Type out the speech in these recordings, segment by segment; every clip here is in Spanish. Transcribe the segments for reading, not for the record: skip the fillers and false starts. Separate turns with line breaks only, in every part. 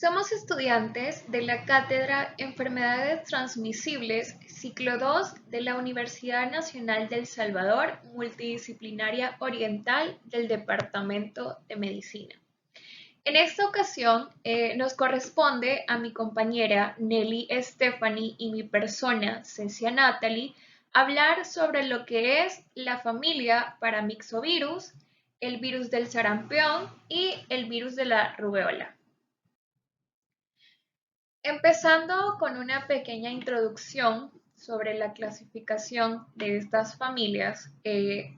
Somos estudiantes de la Cátedra Enfermedades Transmisibles, ciclo 2 de la Universidad Nacional del Salvador, Multidisciplinaria Oriental del Departamento de Medicina. En esta ocasión nos corresponde a mi compañera Nelly Stephanie y mi persona, Cecia Natalie, hablar sobre lo que es la familia Paramyxovirus, el virus del sarampión y el virus de la rubéola. Empezando con una pequeña introducción sobre la clasificación de estas familias,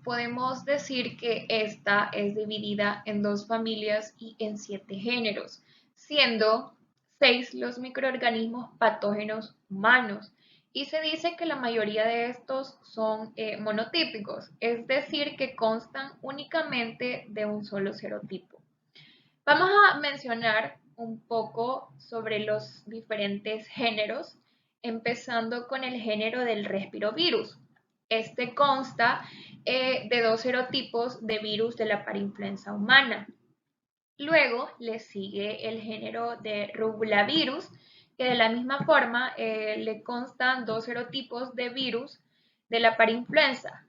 podemos decir que esta es dividida en dos familias y en 7 géneros, siendo 6 los microorganismos patógenos humanos. Y se dice que la mayoría de estos son monotípicos, es decir, que constan únicamente de un solo serotipo. Vamos a mencionar un poco sobre los diferentes géneros, empezando con el género del respirovirus. Este consta de 2 serotipos de virus de la parainfluenza humana. Luego le sigue el género de rubulavirus, que de la misma forma le constan 2 serotipos de virus de la parainfluenza.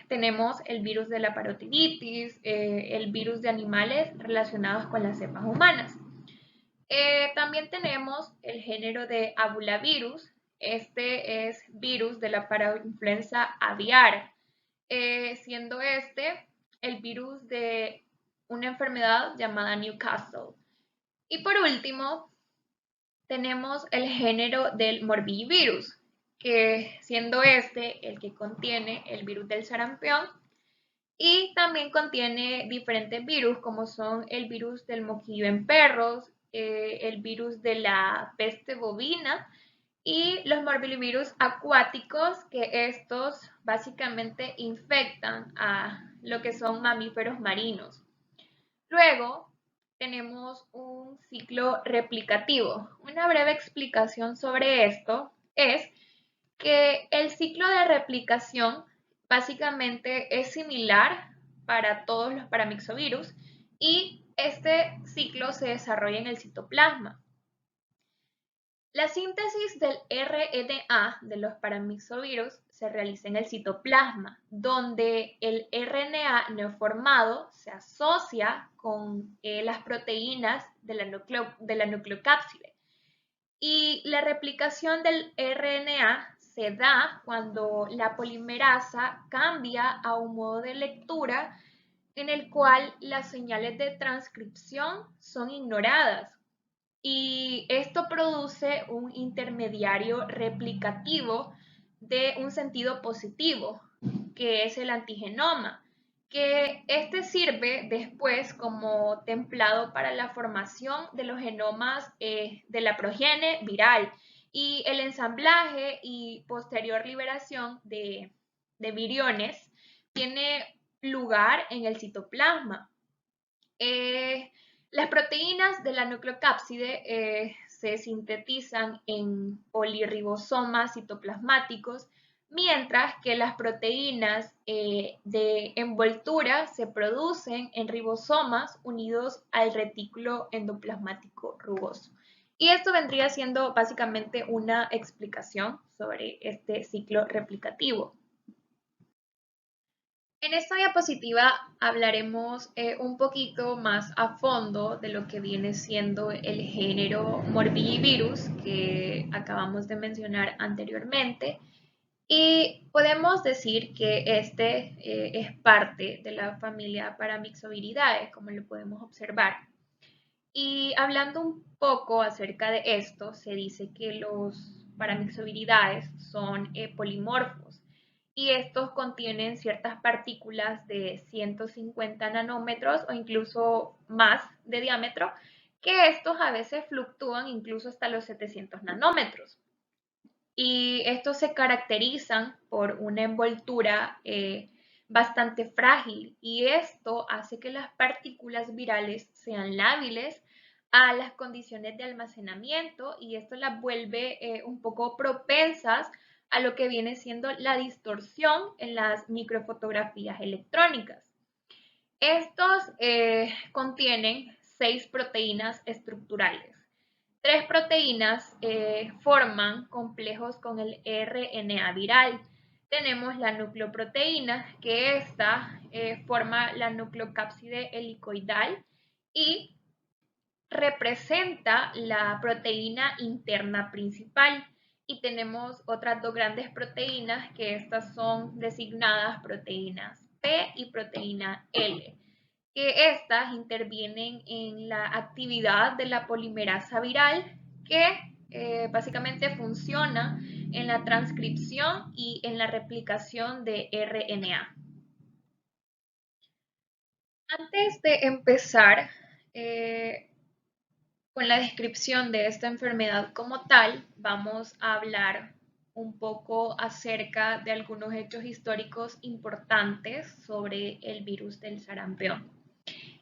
Tenemos el virus de la parotiditis, el virus de animales relacionados con las cepas humanas. También tenemos el género de abulavirus. Este es virus de la parainfluenza aviar, siendo este el virus de una enfermedad llamada Newcastle. Y por último, tenemos el género del morbillivirus, que siendo este el que contiene el virus del sarampión y también contiene diferentes virus como son el virus del moquillo en perros, el virus de la peste bovina y los morbillivirus acuáticos, que estos básicamente infectan a lo que son mamíferos marinos. Luego tenemos un ciclo replicativo. Una breve explicación sobre esto es que el ciclo de replicación básicamente es similar para todos los paramyxovirus y este ciclo se desarrolla en el citoplasma. La síntesis del RNA de los paramyxovirus se realiza en el citoplasma, donde el RNA neoformado se asocia con las proteínas de la nucleocápside. Y la replicación del RNA se da cuando la polimerasa cambia a un modo de lectura en el cual las señales de transcripción son ignoradas y esto produce un intermediario replicativo de un sentido positivo, que es el antigenoma, que este sirve después como templado para la formación de los genomas de la progenie viral y el ensamblaje y posterior liberación de viriones tiene lugar en el citoplasma. Las proteínas de la nucleocápside se sintetizan en polirribosomas citoplasmáticos, mientras que las proteínas de envoltura se producen en ribosomas unidos al retículo endoplasmático rugoso. Y esto vendría siendo básicamente una explicación sobre este ciclo replicativo. En esta diapositiva hablaremos un poquito más a fondo de lo que viene siendo el género Morbillivirus que acabamos de mencionar anteriormente. Y podemos decir que este es parte de la familia Paramyxoviridae, como lo podemos observar. Y hablando un poco acerca de esto, se dice que los Paramyxoviridae son polimorfos y estos contienen ciertas partículas de 150 nanómetros o incluso más de diámetro, que estos a veces fluctúan incluso hasta los 700 nanómetros. Y estos se caracterizan por una envoltura bastante frágil y esto hace que las partículas virales sean lábiles a las condiciones de almacenamiento y esto las vuelve un poco propensas a lo que viene siendo la distorsión en las microfotografías electrónicas. Estos contienen 6 proteínas estructurales Tres proteínas forman complejos con el RNA viral. Tenemos la nucleoproteína, que esta forma la nucleocápside helicoidal y representa la proteína interna principal. Y tenemos otras dos grandes proteínas, que estas son designadas proteínas P y proteína L, que estas intervienen en la actividad de la polimerasa viral, que básicamente funciona en la transcripción y en la replicación de RNA. Antes de empezar con la descripción de esta enfermedad como tal, vamos a hablar un poco acerca de algunos hechos históricos importantes sobre el virus del sarampión.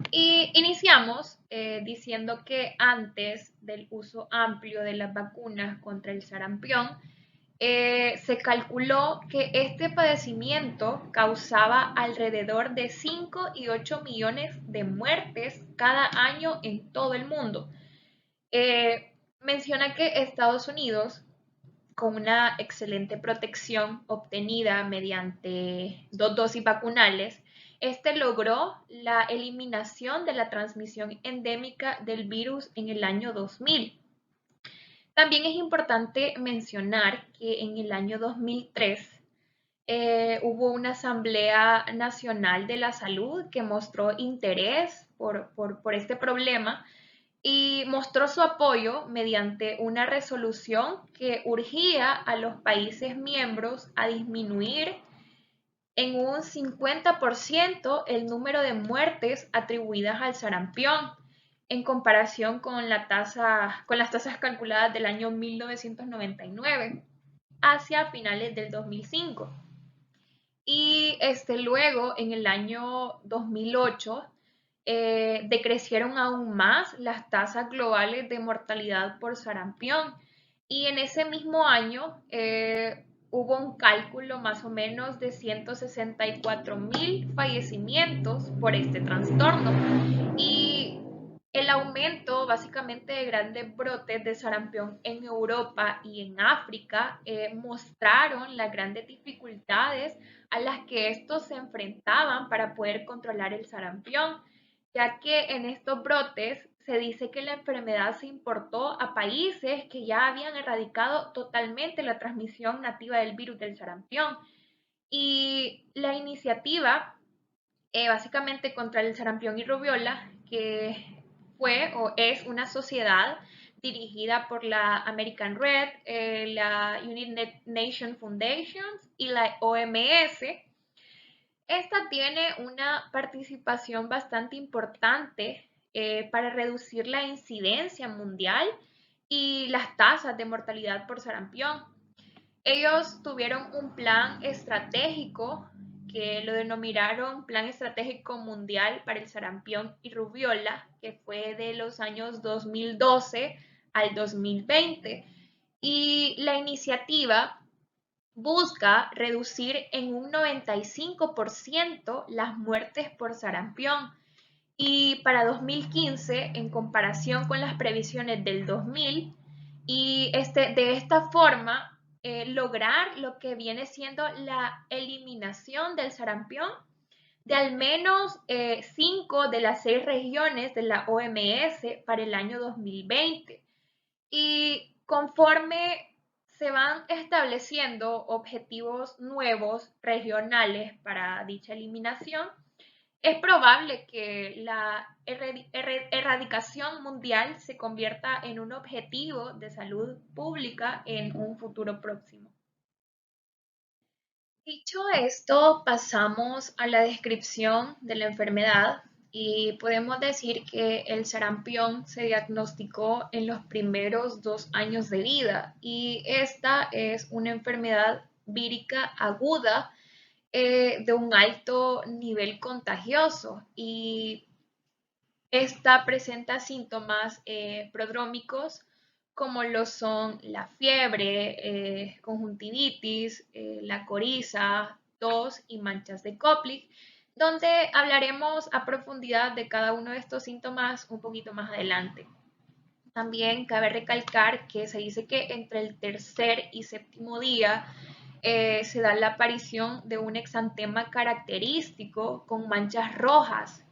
Y iniciamos diciendo que antes del uso amplio de las vacunas contra el sarampión, se calculó que este padecimiento causaba alrededor de 5 y 8 millones de muertes cada año en todo el mundo. Menciona que Estados Unidos, con una excelente protección obtenida mediante 2 dosis vacunales, este logró la eliminación de la transmisión endémica del virus en el año 2000. También es importante mencionar que en el año 2003 hubo una Asamblea Nacional de la Salud que mostró interés por este problema y mostró su apoyo mediante una resolución que urgía a los países miembros a disminuir en un 50% el número de muertes atribuidas al sarampión en comparación con las tasas calculadas del año 1999 hacia finales del 2005. Y luego, en el año 2008, decrecieron aún más las tasas globales de mortalidad por sarampión. Y en ese mismo año hubo un cálculo más o menos de 164.000 fallecimientos por este trastorno. Y el aumento básicamente de grandes brotes de sarampión en Europa y en África mostraron las grandes dificultades a las que estos se enfrentaban para poder controlar el sarampión, ya que en estos brotes se dice que la enfermedad se importó a países que ya habían erradicado totalmente la transmisión nativa del virus del sarampión. Y la iniciativa básicamente contra el sarampión y rubiola, que fue o es una sociedad dirigida por la American Red, la United Nations Foundation y la OMS. Esta tiene una participación bastante importante para reducir la incidencia mundial y las tasas de mortalidad por sarampión. Ellos tuvieron un plan estratégico que lo denominaron Plan Estratégico Mundial para el Sarampión y Rubiola, que fue de los años 2012 al 2020. Y la iniciativa busca reducir en un 95% las muertes por sarampión. Y para 2015, en comparación con las previsiones del 2000, y de esta forma lograr lo que viene siendo la eliminación del sarampión de al menos 5 de las 6 regiones de la OMS para el año 2020. Y conforme se van estableciendo objetivos nuevos regionales para dicha eliminación, es probable que la erradicación mundial se convierta en un objetivo de salud pública en un futuro próximo. Dicho esto, pasamos a la descripción de la enfermedad y podemos decir que el sarampión se diagnosticó en los primeros 2 años de vida y esta es una enfermedad vírica aguda de un alto nivel contagioso y esta presenta síntomas prodrómicos como lo son la fiebre, conjuntivitis, la coriza, tos y manchas de Koplik, donde hablaremos a profundidad de cada uno de estos síntomas un poquito más adelante. También cabe recalcar que se dice que entre el tercer y séptimo día se da la aparición de un exantema característico con manchas rojas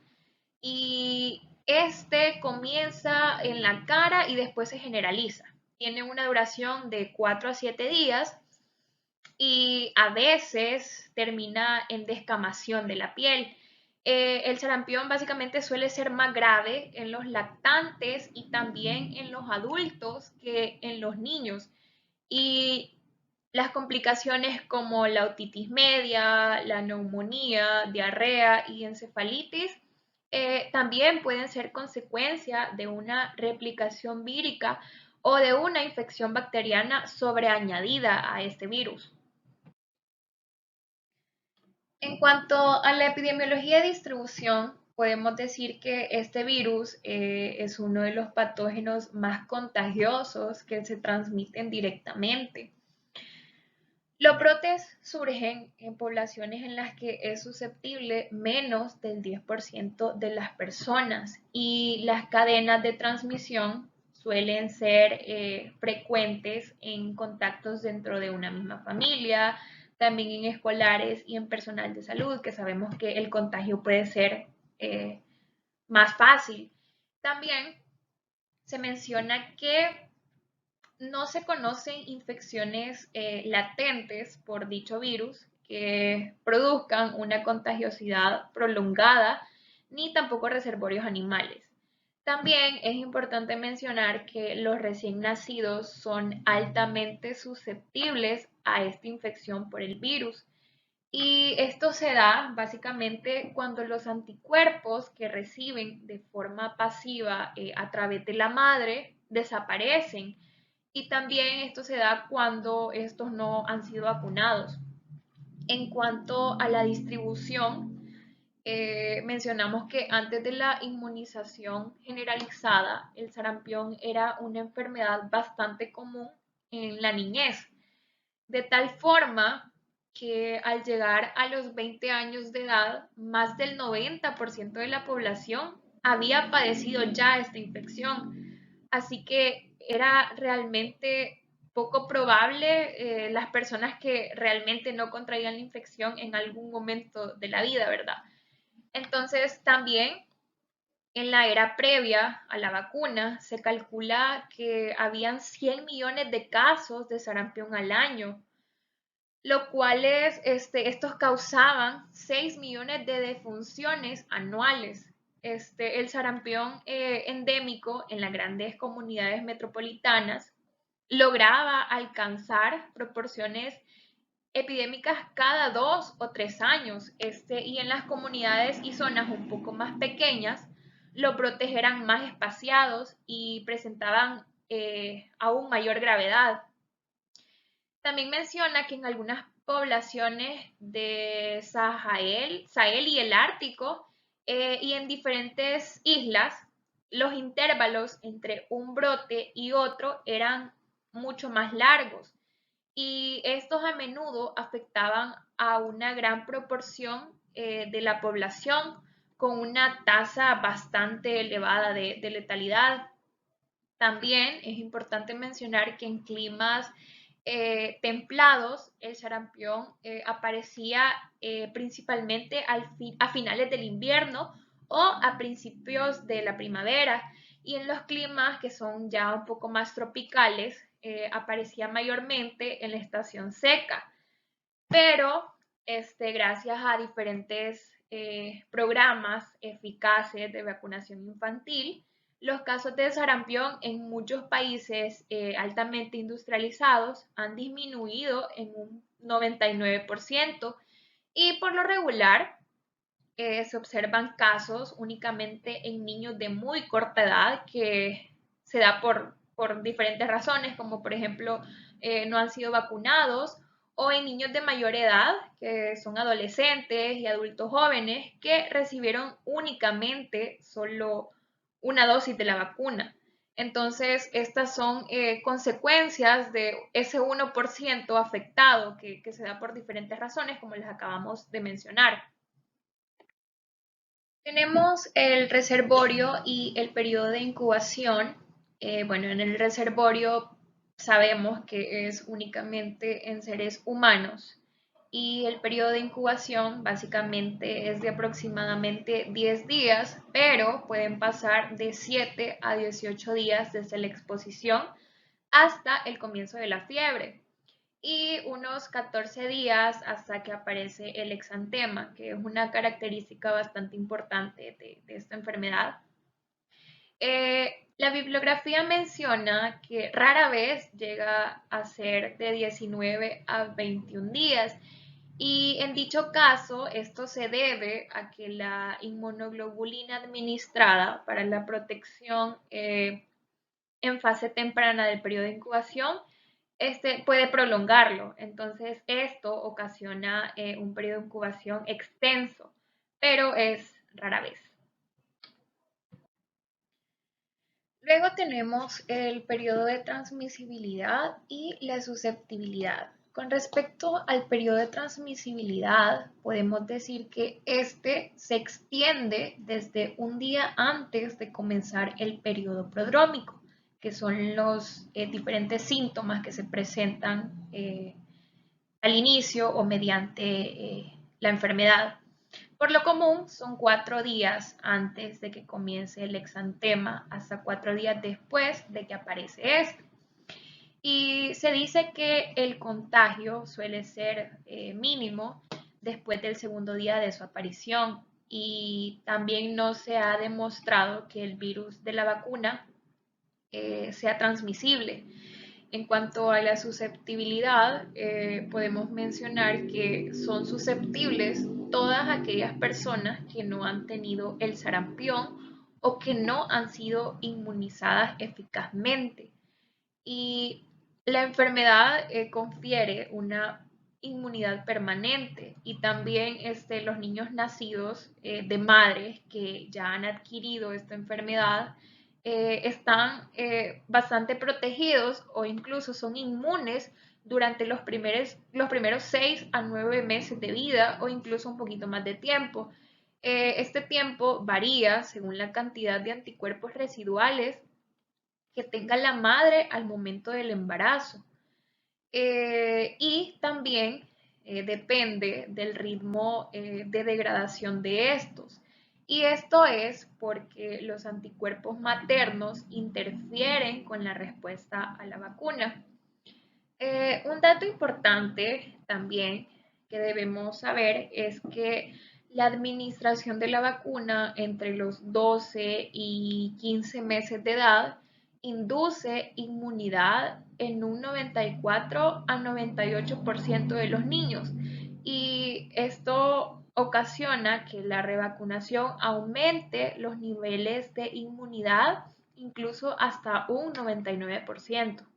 y este comienza en la cara y después se generaliza. Tiene una duración de 4 a 7 días y a veces termina en descamación de la piel. El sarampión básicamente suele ser más grave en los lactantes y también en los adultos que en los niños. Y las complicaciones como la otitis media, la neumonía, diarrea y encefalitis también pueden ser consecuencia de una replicación vírica o de una infección bacteriana sobreañadida a este virus. En cuanto a la epidemiología de distribución, podemos decir que este virus es uno de los patógenos más contagiosos que se transmiten directamente. Los brotes surgen en poblaciones en las que es susceptible menos del 10% de las personas y las cadenas de transmisión suelen ser frecuentes en contactos dentro de una misma familia, también en escolares y en personal de salud, que sabemos que el contagio puede ser más fácil. También se menciona que no se conocen infecciones latentes por dicho virus que produzcan una contagiosidad prolongada, ni tampoco reservorios animales. También es importante mencionar que los recién nacidos son altamente susceptibles a esta infección por el virus. Y esto se da básicamente cuando los anticuerpos que reciben de forma pasiva a través de la madre desaparecen y también esto se da cuando estos no han sido vacunados. En cuanto a la distribución, mencionamos que antes de la inmunización generalizada, el sarampión era una enfermedad bastante común en la niñez, de tal forma que al llegar a los 20 años de edad, más del 90% de la población había padecido ya esta infección. Así que era realmente poco probable las personas que realmente no contraían la infección en algún momento de la vida, ¿verdad? Entonces, también en la era previa a la vacuna se calcula que habían 100 millones de casos de sarampión al año, lo cual estos causaban 6 millones de defunciones anuales. El sarampión endémico en las grandes comunidades metropolitanas lograba alcanzar proporciones epidémicas cada 2 o 3 años, y en las comunidades y zonas un poco más pequeñas, los brotes eran más espaciados y presentaban aún mayor gravedad. También menciona que en algunas poblaciones de Sahel y el Ártico y en diferentes islas, los intervalos entre un brote y otro eran mucho más largos y estos a menudo afectaban a una gran proporción de la población con una tasa bastante elevada de letalidad. También es importante mencionar que en climas templados el sarampión aparecía principalmente a finales del invierno o a principios de la primavera y en los climas que son ya un poco más tropicales aparecía mayormente en la estación seca, pero gracias a diferentes programas eficaces de vacunación infantil, los casos de sarampión en muchos países altamente industrializados han disminuido en un 99% y por lo regular se observan casos únicamente en niños de muy corta edad que se da por diferentes razones, como por ejemplo no han sido vacunados o en niños de mayor edad, que son adolescentes y adultos jóvenes, que recibieron únicamente solo una dosis de la vacuna. Entonces, estas son consecuencias de ese 1% afectado que se da por diferentes razones, como les acabamos de mencionar. Tenemos el reservorio y el periodo de incubación. Bueno, en el reservorio sabemos que es únicamente en seres humanos y el periodo de incubación básicamente es de aproximadamente 10 días, pero pueden pasar de 7 a 18 días desde la exposición hasta el comienzo de la fiebre y unos 14 días hasta que aparece el exantema, que es una característica bastante importante de esta enfermedad. La bibliografía menciona que rara vez llega a ser de 19 a 21 días y en dicho caso esto se debe a que la inmunoglobulina administrada para la protección en fase temprana del periodo de incubación puede prolongarlo. Entonces esto ocasiona un periodo de incubación extenso, pero es rara vez. Luego tenemos el periodo de transmisibilidad y la susceptibilidad. Con respecto al periodo de transmisibilidad, podemos decir que este se extiende desde un día antes de comenzar el periodo prodrómico, que son los diferentes síntomas que se presentan al inicio o mediante la enfermedad. Por lo común son 4 días antes de que comience el exantema hasta 4 días después de que aparece este. Y se dice que el contagio suele ser mínimo después del segundo día de su aparición y también no se ha demostrado que el virus de la vacuna sea transmisible. En cuanto a la susceptibilidad, podemos mencionar que son susceptibles todas aquellas personas que no han tenido el sarampión o que no han sido inmunizadas eficazmente. Y la enfermedad confiere una inmunidad permanente y también los niños nacidos de madres que ya han adquirido esta enfermedad están bastante protegidos o incluso son inmunes durante los primeros 6 a 9 meses de vida o incluso un poquito más de tiempo. Este tiempo varía según la cantidad de anticuerpos residuales que tenga la madre al momento del embarazo. Y también depende del ritmo de degradación de estos. Y esto es porque los anticuerpos maternos interfieren con la respuesta a la vacuna. Un dato importante también que debemos saber es que la administración de la vacuna entre los 12 y 15 meses de edad induce inmunidad en un 94 a 98% de los niños y esto ocasiona que la revacunación aumente los niveles de inmunidad incluso hasta un 99%.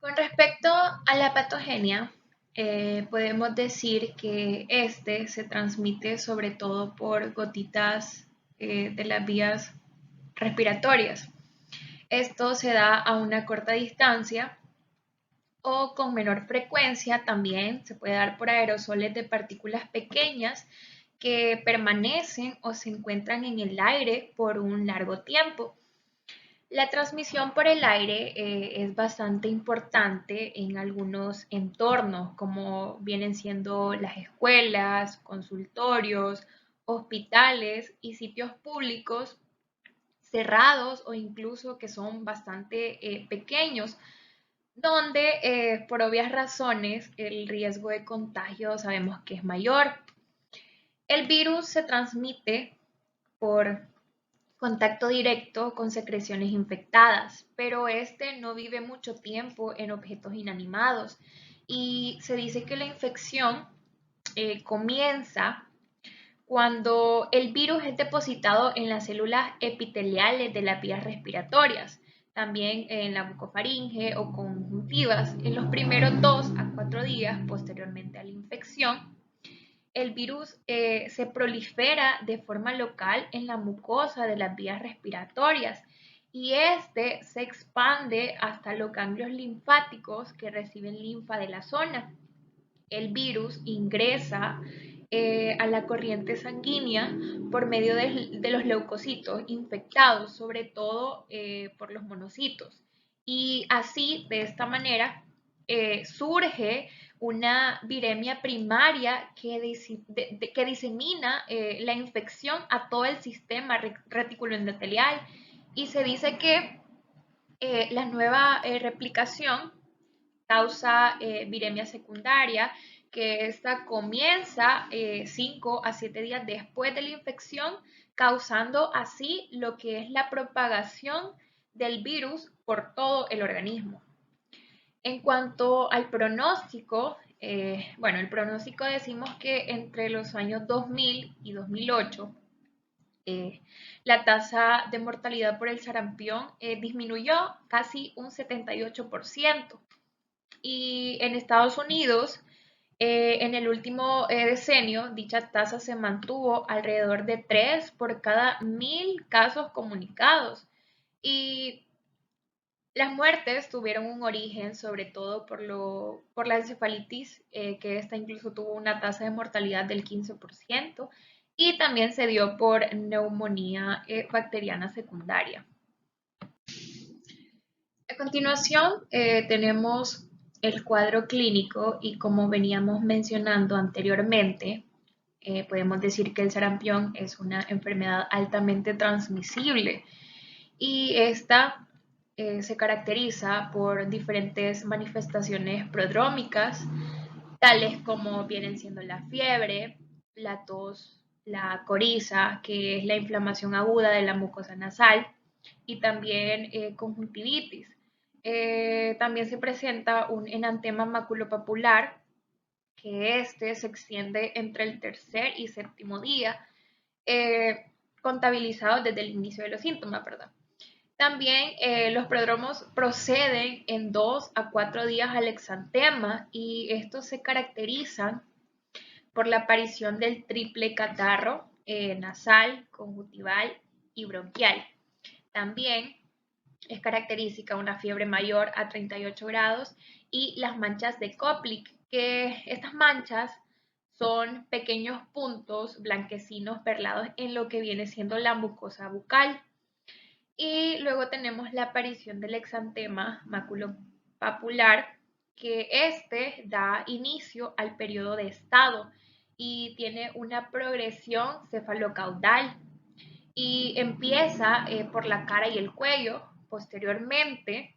Con respecto a la patogenia, podemos decir que este se transmite sobre todo por gotitas de las vías respiratorias. Esto se da a una corta distancia o con menor frecuencia también se puede dar por aerosoles de partículas pequeñas que permanecen o se encuentran en el aire por un largo tiempo. La transmisión por el aire es bastante importante en algunos entornos, como vienen siendo las escuelas, consultorios, hospitales y sitios públicos cerrados o incluso que son bastante pequeños, donde por obvias razones el riesgo de contagio sabemos que es mayor. El virus se transmite por contacto directo con secreciones infectadas, pero este no vive mucho tiempo en objetos inanimados y se dice que la infección comienza cuando el virus es depositado en las células epiteliales de las vías respiratorias, también en la bucofaringe o conjuntivas, en los primeros 2 a 4 días posteriormente a la infección el virus se prolifera de forma local en la mucosa de las vías respiratorias y este se expande hasta los ganglios linfáticos que reciben linfa de la zona. El virus ingresa a la corriente sanguínea por medio de los leucocitos infectados, sobre todo por los monocitos. Y así, de esta manera, surge una viremia primaria que disemina la infección a todo el sistema reticuloendotelial, y se dice que la nueva replicación causa viremia secundaria, que esta comienza 5 a 7 días después de la infección, causando así lo que es la propagación del virus por todo el organismo. En cuanto al pronóstico, bueno, el pronóstico decimos que entre los años 2000 y 2008, la tasa de mortalidad por el sarampión disminuyó casi un 78%. Y en Estados Unidos, en el último decenio, dicha tasa se mantuvo alrededor de 3 por cada 1000 casos comunicados. Y las muertes tuvieron un origen sobre todo por la encefalitis, que esta incluso tuvo una tasa de mortalidad del 15%, y también se dio por neumonía bacteriana secundaria. A continuación, tenemos el cuadro clínico, y como veníamos mencionando anteriormente, podemos decir que el sarampión es una enfermedad altamente transmisible, y esta se caracteriza por diferentes manifestaciones prodrómicas, tales como vienen siendo la fiebre, la tos, la coriza, que es la inflamación aguda de la mucosa nasal, y también conjuntivitis. También se presenta un enantema maculopapular, que este se extiende entre el tercer y séptimo día, contabilizado desde el inicio de los síntomas, ¿verdad? También los prodromos proceden en 2 a 4 días al exantema, y estos se caracterizan por la aparición del triple catarro nasal, conjuntival y bronquial. También es característica una fiebre mayor a 38 grados y las manchas de Koplik, que estas manchas son pequeños puntos blanquecinos perlados en lo que viene siendo la mucosa bucal. Y luego tenemos la aparición del exantema maculopapular, que este da inicio al periodo de estado y tiene una progresión cefalocaudal, y empieza por la cara y el cuello. Posteriormente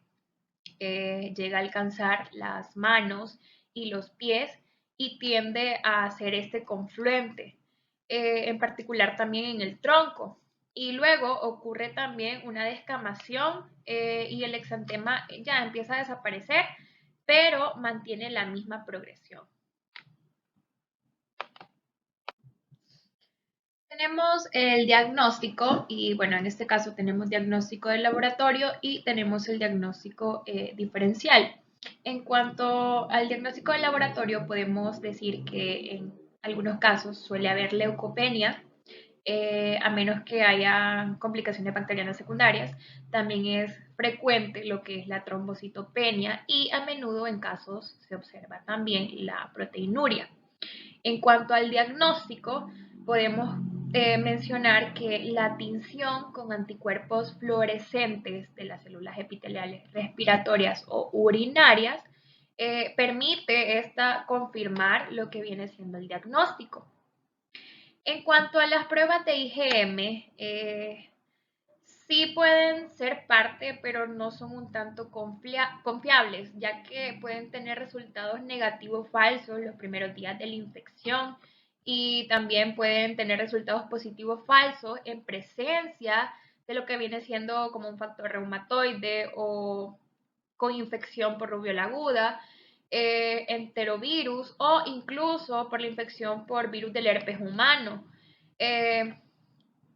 llega a alcanzar las manos y los pies, y tiende a hacer este confluente, en particular también en el tronco. Y luego ocurre también una descamación, y el exantema ya empieza a desaparecer, pero mantiene la misma progresión. Tenemos el diagnóstico, y bueno, en este caso tenemos diagnóstico de laboratorio y tenemos el diagnóstico diferencial. En cuanto al diagnóstico de laboratorio, podemos decir que en algunos casos suele haber leucopenia, a menos que haya complicaciones bacterianas secundarias. También es frecuente lo que es la trombocitopenia, y a menudo en casos se observa también la proteinuria. En cuanto al diagnóstico, podemos mencionar que la tinción con anticuerpos fluorescentes de las células epiteliales respiratorias o urinarias permite confirmar lo que viene siendo el diagnóstico. En cuanto a las pruebas de IgM, sí pueden ser parte, pero no son un tanto confiables, ya que pueden tener resultados negativos falsos los primeros días de la infección, y también pueden tener resultados positivos falsos en presencia de lo que viene siendo como un factor reumatoide o con infección por rubiola aguda, enterovirus, o incluso por la infección por virus del herpes humano. Eh,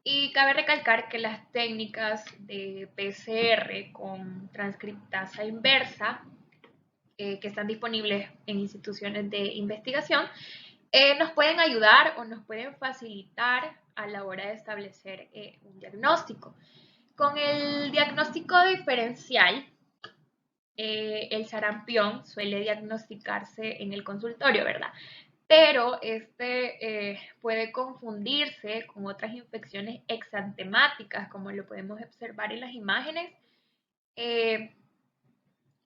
y cabe recalcar que las técnicas de PCR con transcriptasa inversa, que están disponibles en instituciones de investigación, nos pueden ayudar o nos pueden facilitar a la hora de establecer un diagnóstico. Con el diagnóstico diferencial, el sarampión suele diagnosticarse en el consultorio, ¿verdad? pero puede confundirse con otras infecciones exantemáticas, como lo podemos observar en las imágenes. En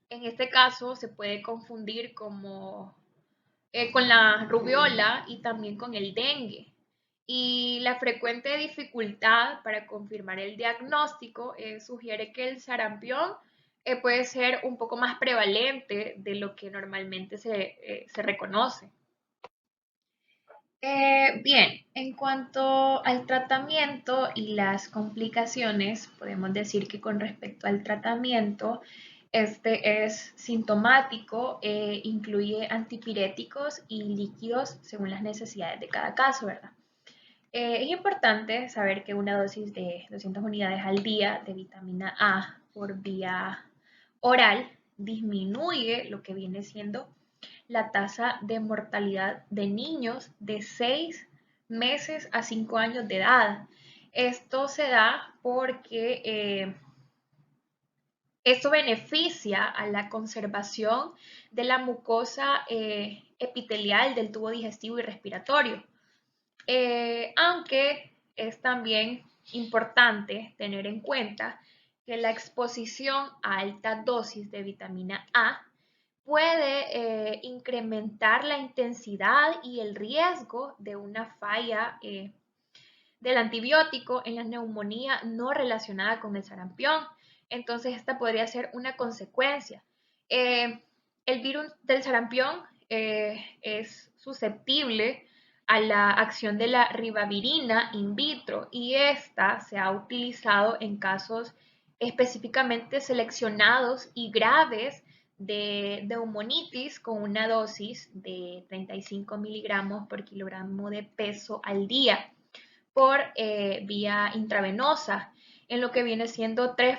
este caso se puede confundir con la rubiola y también con el dengue. Y la frecuente dificultad para confirmar el diagnóstico sugiere que el sarampión puede ser un poco más prevalente de lo que normalmente se reconoce. Bien, en cuanto al tratamiento y las complicaciones, podemos decir que con respecto al tratamiento, este es sintomático, incluye antipiréticos y líquidos según las necesidades de cada caso, ¿verdad? Es importante saber que una dosis de 200 unidades al día de vitamina A por vía oral disminuye lo que viene siendo la tasa de mortalidad de niños de 6 meses a 5 años de edad. Esto se da porque esto beneficia a la conservación de la mucosa epitelial del tubo digestivo y respiratorio. Aunque es también importante tener en cuenta que la exposición a alta dosis de vitamina A puede incrementar la intensidad y el riesgo de una falla del antibiótico en la neumonía no relacionada con el sarampión. Entonces, esta podría ser una consecuencia. El virus del sarampión es susceptible a la acción de la ribavirina in vitro y esta se ha utilizado en casos específicamente seleccionados y graves de neumonitis con una dosis de 35 miligramos por kilogramo de peso al día por vía intravenosa, en lo que viene siendo tres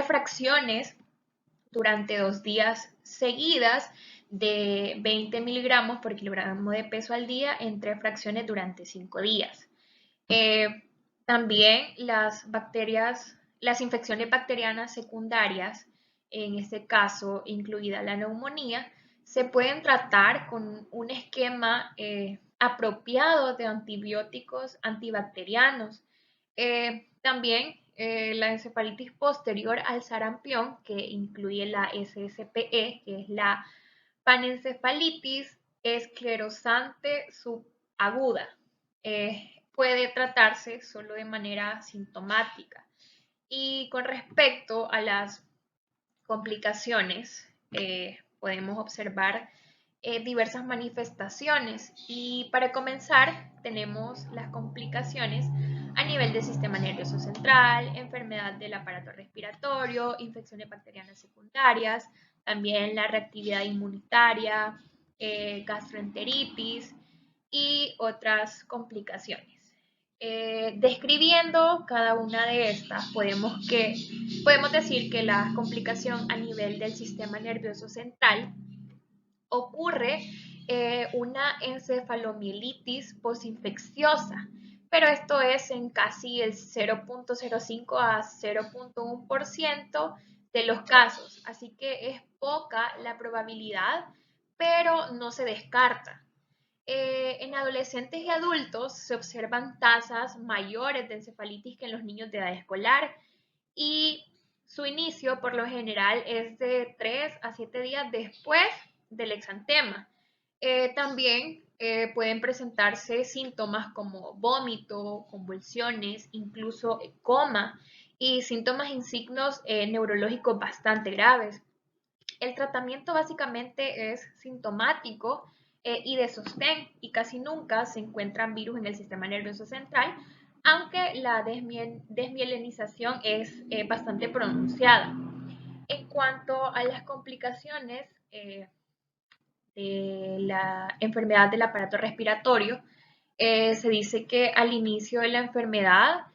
fracciones durante 2 días seguidas de 20 miligramos por kilogramo de peso al día en 3 fracciones durante 5 días. También las infecciones bacterianas secundarias, en este caso incluida la neumonía, se pueden tratar con un esquema apropiado de antibióticos antibacterianos. También la encefalitis posterior al sarampión, que incluye la SSPE, que es la panencefalitis esclerosante subaguda. Puede tratarse solo de manera sintomática. Y con respecto a las complicaciones, podemos observar diversas manifestaciones y para comenzar tenemos las complicaciones a nivel del sistema nervioso central, enfermedad del aparato respiratorio, infecciones bacterianas secundarias, también la reactividad inmunitaria, gastroenteritis y otras complicaciones. Describiendo cada una de estas, podemos decir que la complicación a nivel del sistema nervioso central ocurre una encefalomielitis posinfecciosa, pero esto es en casi el 0.05 a 0.1% de los casos, así que es poca la probabilidad, pero no se descarta. En adolescentes y adultos se observan tasas mayores de encefalitis que en los niños de edad escolar y su inicio por lo general es de 3 a 7 días después del exantema. También pueden presentarse síntomas como vómito, convulsiones, incluso coma y síntomas y signos neurológicos bastante graves. El tratamiento básicamente es sintomático y de sostén y casi nunca se encuentran virus en el sistema nervioso central, aunque la desmielinización es bastante pronunciada. En cuanto a las complicaciones de la enfermedad del aparato respiratorio, se dice que al inicio de la enfermedad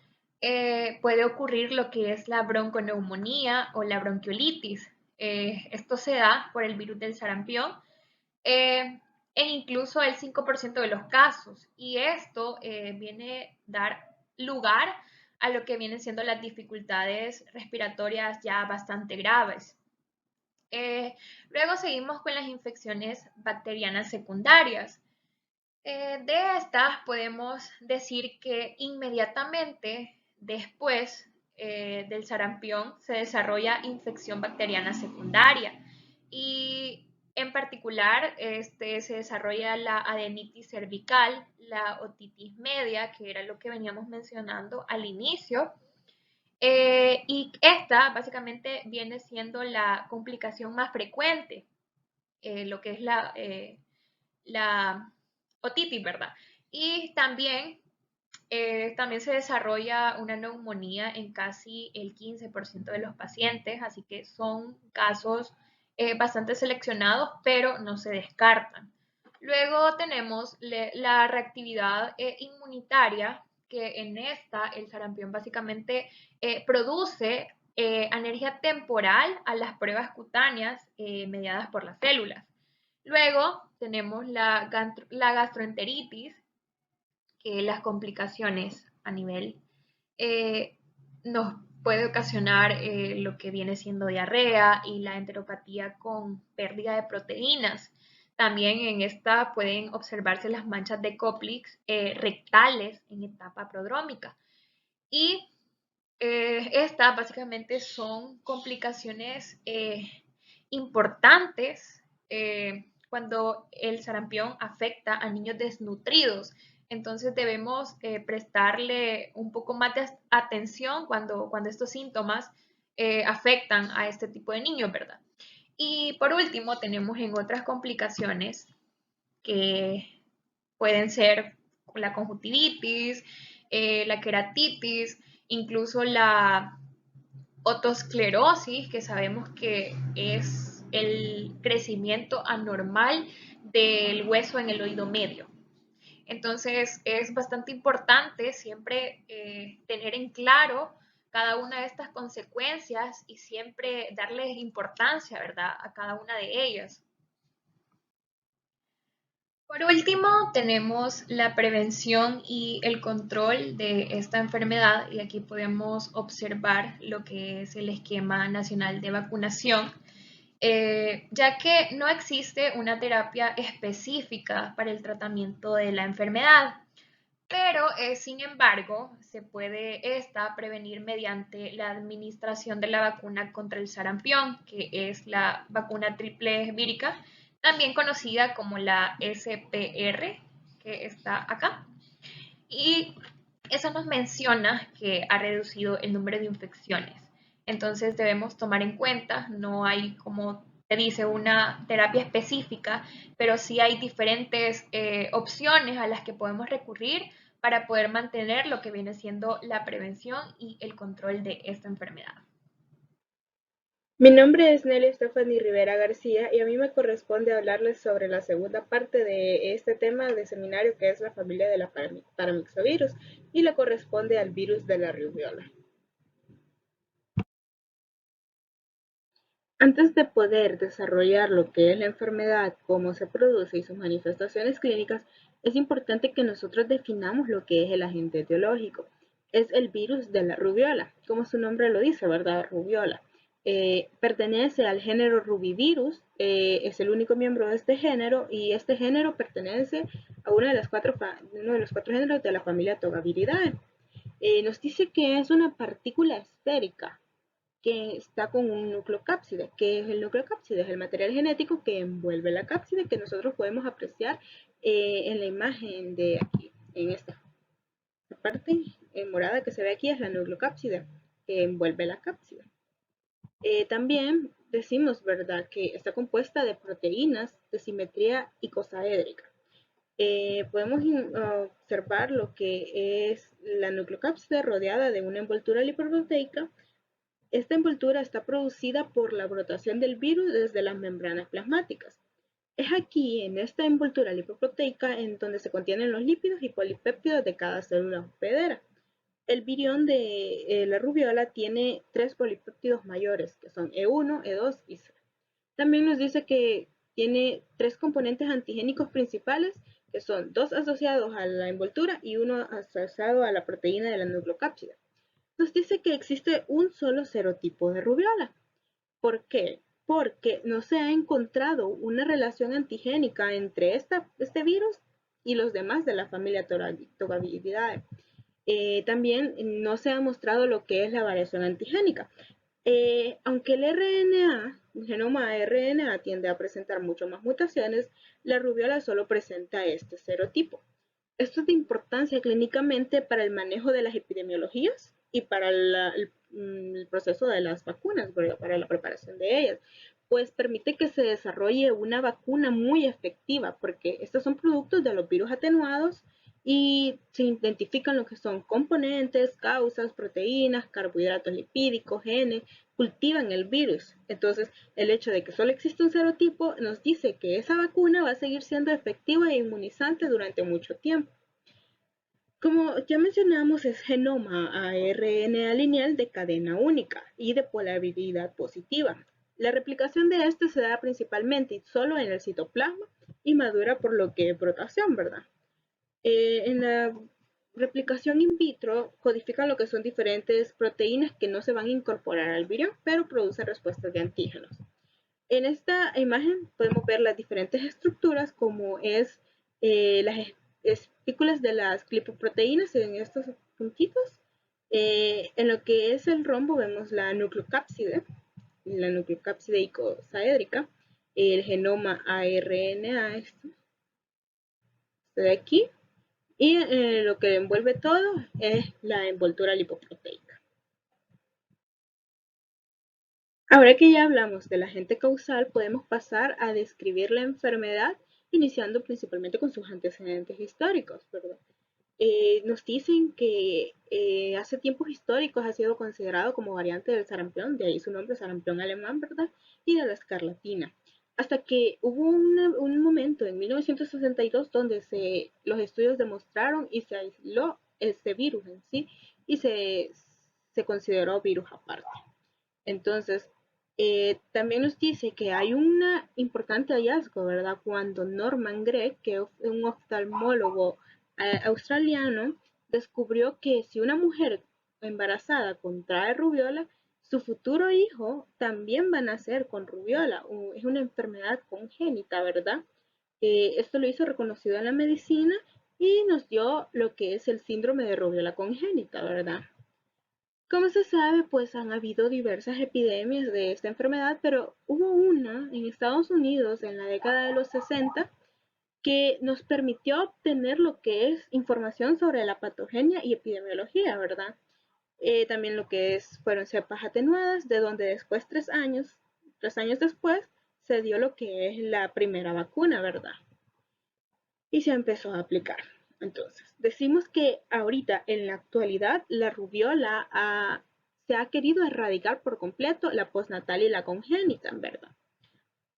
puede ocurrir lo que es la bronconeumonía o la bronquiolitis. Esto se da por el virus del sarampión en incluso el 5% de los casos y esto viene a dar lugar a lo que vienen siendo las dificultades respiratorias ya bastante graves. Luego seguimos con las infecciones bacterianas secundarias. De estas podemos decir que inmediatamente después del sarampión se desarrolla infección bacteriana secundaria y en particular se desarrolla la adenitis cervical, la otitis media, que era lo que veníamos mencionando al inicio, y esta básicamente viene siendo la complicación más frecuente, lo que es la otitis, ¿verdad? Y también se desarrolla una neumonía en casi el 15% de los pacientes, así que son casos bastante seleccionados, pero no se descartan. Luego tenemos la reactividad inmunitaria, que en esta el sarampión básicamente produce alergia temporal a las pruebas cutáneas mediadas por las células. Luego tenemos la gastroenteritis, que las complicaciones a nivel eh, nos puede ocasionar lo que viene siendo diarrea y la enteropatía con pérdida de proteínas. También en esta pueden observarse las manchas de Koplik rectales en etapa prodrómica. Y estas básicamente son complicaciones importantes cuando el sarampión afecta a niños desnutridos. Entonces debemos prestarle un poco más de atención cuando estos síntomas afectan a este tipo de niños, ¿verdad? Y por último, tenemos en otras complicaciones que pueden ser la conjuntivitis, la queratitis, incluso la otosclerosis, que sabemos que es el crecimiento anormal del hueso en el oído medio. Entonces es bastante importante siempre tener en claro cada una de estas consecuencias y siempre darles importancia, ¿verdad?, a cada una de ellas. Por último, tenemos la prevención y el control de esta enfermedad y aquí podemos observar lo que es el esquema nacional de vacunación, ya que no existe una terapia específica para el tratamiento de la enfermedad, pero sin embargo se puede esta prevenir mediante la administración de la vacuna contra el sarampión, que es la vacuna triple vírica, también conocida como la SPR, que está acá. Y eso nos menciona que ha reducido el número de infecciones. Entonces debemos tomar en cuenta, no hay, como te dice, una terapia específica, pero sí hay diferentes opciones a las que podemos recurrir para poder mantener lo que viene siendo la prevención y el control de esta enfermedad.
Mi nombre es Nelly Stephanie Rivera García y a mí me corresponde hablarles sobre la segunda parte de este tema de seminario que es la familia de la paramyxovirus y le corresponde al virus de la rubiola. Antes de poder desarrollar lo que es la enfermedad, cómo se produce y sus manifestaciones clínicas, es importante que nosotros definamos lo que es el agente etiológico. Es el virus de la rubiola, como su nombre lo dice, ¿verdad? Rubiola. Pertenece al género Rubivirus, es el único miembro de este género y este género pertenece a uno de los cuatro géneros de la familia Togaviridae. Nos dice que es una partícula esférica que está con un nucleocápside. ¿Qué es el nucleocápside? Es el material genético que envuelve la cápside que nosotros podemos apreciar en la imagen de aquí, en esta parte morada que se ve aquí es la nucleocápside que envuelve la cápside. También decimos, ¿verdad?, que está compuesta de proteínas de simetría icosaédrica. Podemos observar lo que es la nucleocápside rodeada de una envoltura lipoproteica. Esta envoltura está producida por la brotación del virus desde las membranas plasmáticas. Es aquí, en esta envoltura lipoproteica, en donde se contienen los lípidos y polipéptidos de cada célula hospedera. El virión de la rubiola tiene 3 polipéptidos mayores, que son E1, E2 y C. También nos dice que tiene 3 componentes antigénicos principales, que son 2 asociados a la envoltura y 1 asociado a la proteína de la nucleocápside. Nos dice que existe un solo serotipo de rubiola. ¿Por qué? Porque no se ha encontrado una relación antigénica entre este virus y los demás de la familia Tobackidae. También no se ha mostrado lo que es la variación antigénica. Aunque el RNA, el genoma RNA tiende a presentar mucho más mutaciones, la rubiola solo presenta este serotipo. Esto es de importancia clínicamente para el manejo de las epidemiologías y para el proceso de las vacunas, para la preparación de ellas, pues permite que se desarrolle una vacuna muy efectiva, porque estos son productos de los virus atenuados y se identifican lo que son componentes, causas, proteínas, carbohidratos lipídicos, genes, cultivan el virus. Entonces, el hecho de que solo existe un serotipo nos dice que esa vacuna va a seguir siendo efectiva e inmunizante durante mucho tiempo. Como ya mencionamos, es genoma ARNA lineal de cadena única y de polaridad positiva. La replicación de este se da principalmente y solo en el citoplasma y madura por lo que es brotación, ¿verdad? En la replicación in vitro codifican lo que son diferentes proteínas que no se van a incorporar al virión, pero producen respuestas de antígenos. En esta imagen podemos ver las diferentes estructuras como es las espículas de las glipoproteínas en estos puntitos. En lo que es el rombo vemos la nucleocápside icosaédrica, el genoma ARNA, esto de aquí, y lo que envuelve todo es la envoltura lipoproteica. Ahora que ya hablamos del agente causal, podemos pasar a describir la enfermedad, iniciando principalmente con sus antecedentes históricos, ¿verdad? Nos dicen que hace tiempos históricos ha sido considerado como variante del sarampión, de ahí su nombre, sarampión alemán, ¿verdad? Y de la escarlatina. Hasta que hubo un momento en 1962 donde los estudios demostraron y se aisló este virus en sí y se consideró virus aparte. Entonces, también nos dice que hay un importante hallazgo, ¿verdad? Cuando Norman Gregg, que es un oftalmólogo australiano, descubrió que si una mujer embarazada contrae rubiola, su futuro hijo también va a nacer con rubiola. Es una enfermedad congénita, ¿verdad? Esto lo hizo reconocido en la medicina y nos dio lo que es el síndrome de rubiola congénita, ¿verdad? Como se sabe, pues han habido diversas epidemias de esta enfermedad, pero hubo una en Estados Unidos en la década de los 60 que nos permitió obtener lo que es información sobre la patogenia y epidemiología, ¿verdad? También lo que fueron cepas atenuadas, de donde después, 3 años después, se dio lo que es la primera vacuna, ¿verdad? Y se empezó a aplicar. Entonces, decimos que ahorita, en la actualidad, la rubiola se ha querido erradicar por completo, la postnatal y la congénita, en verdad.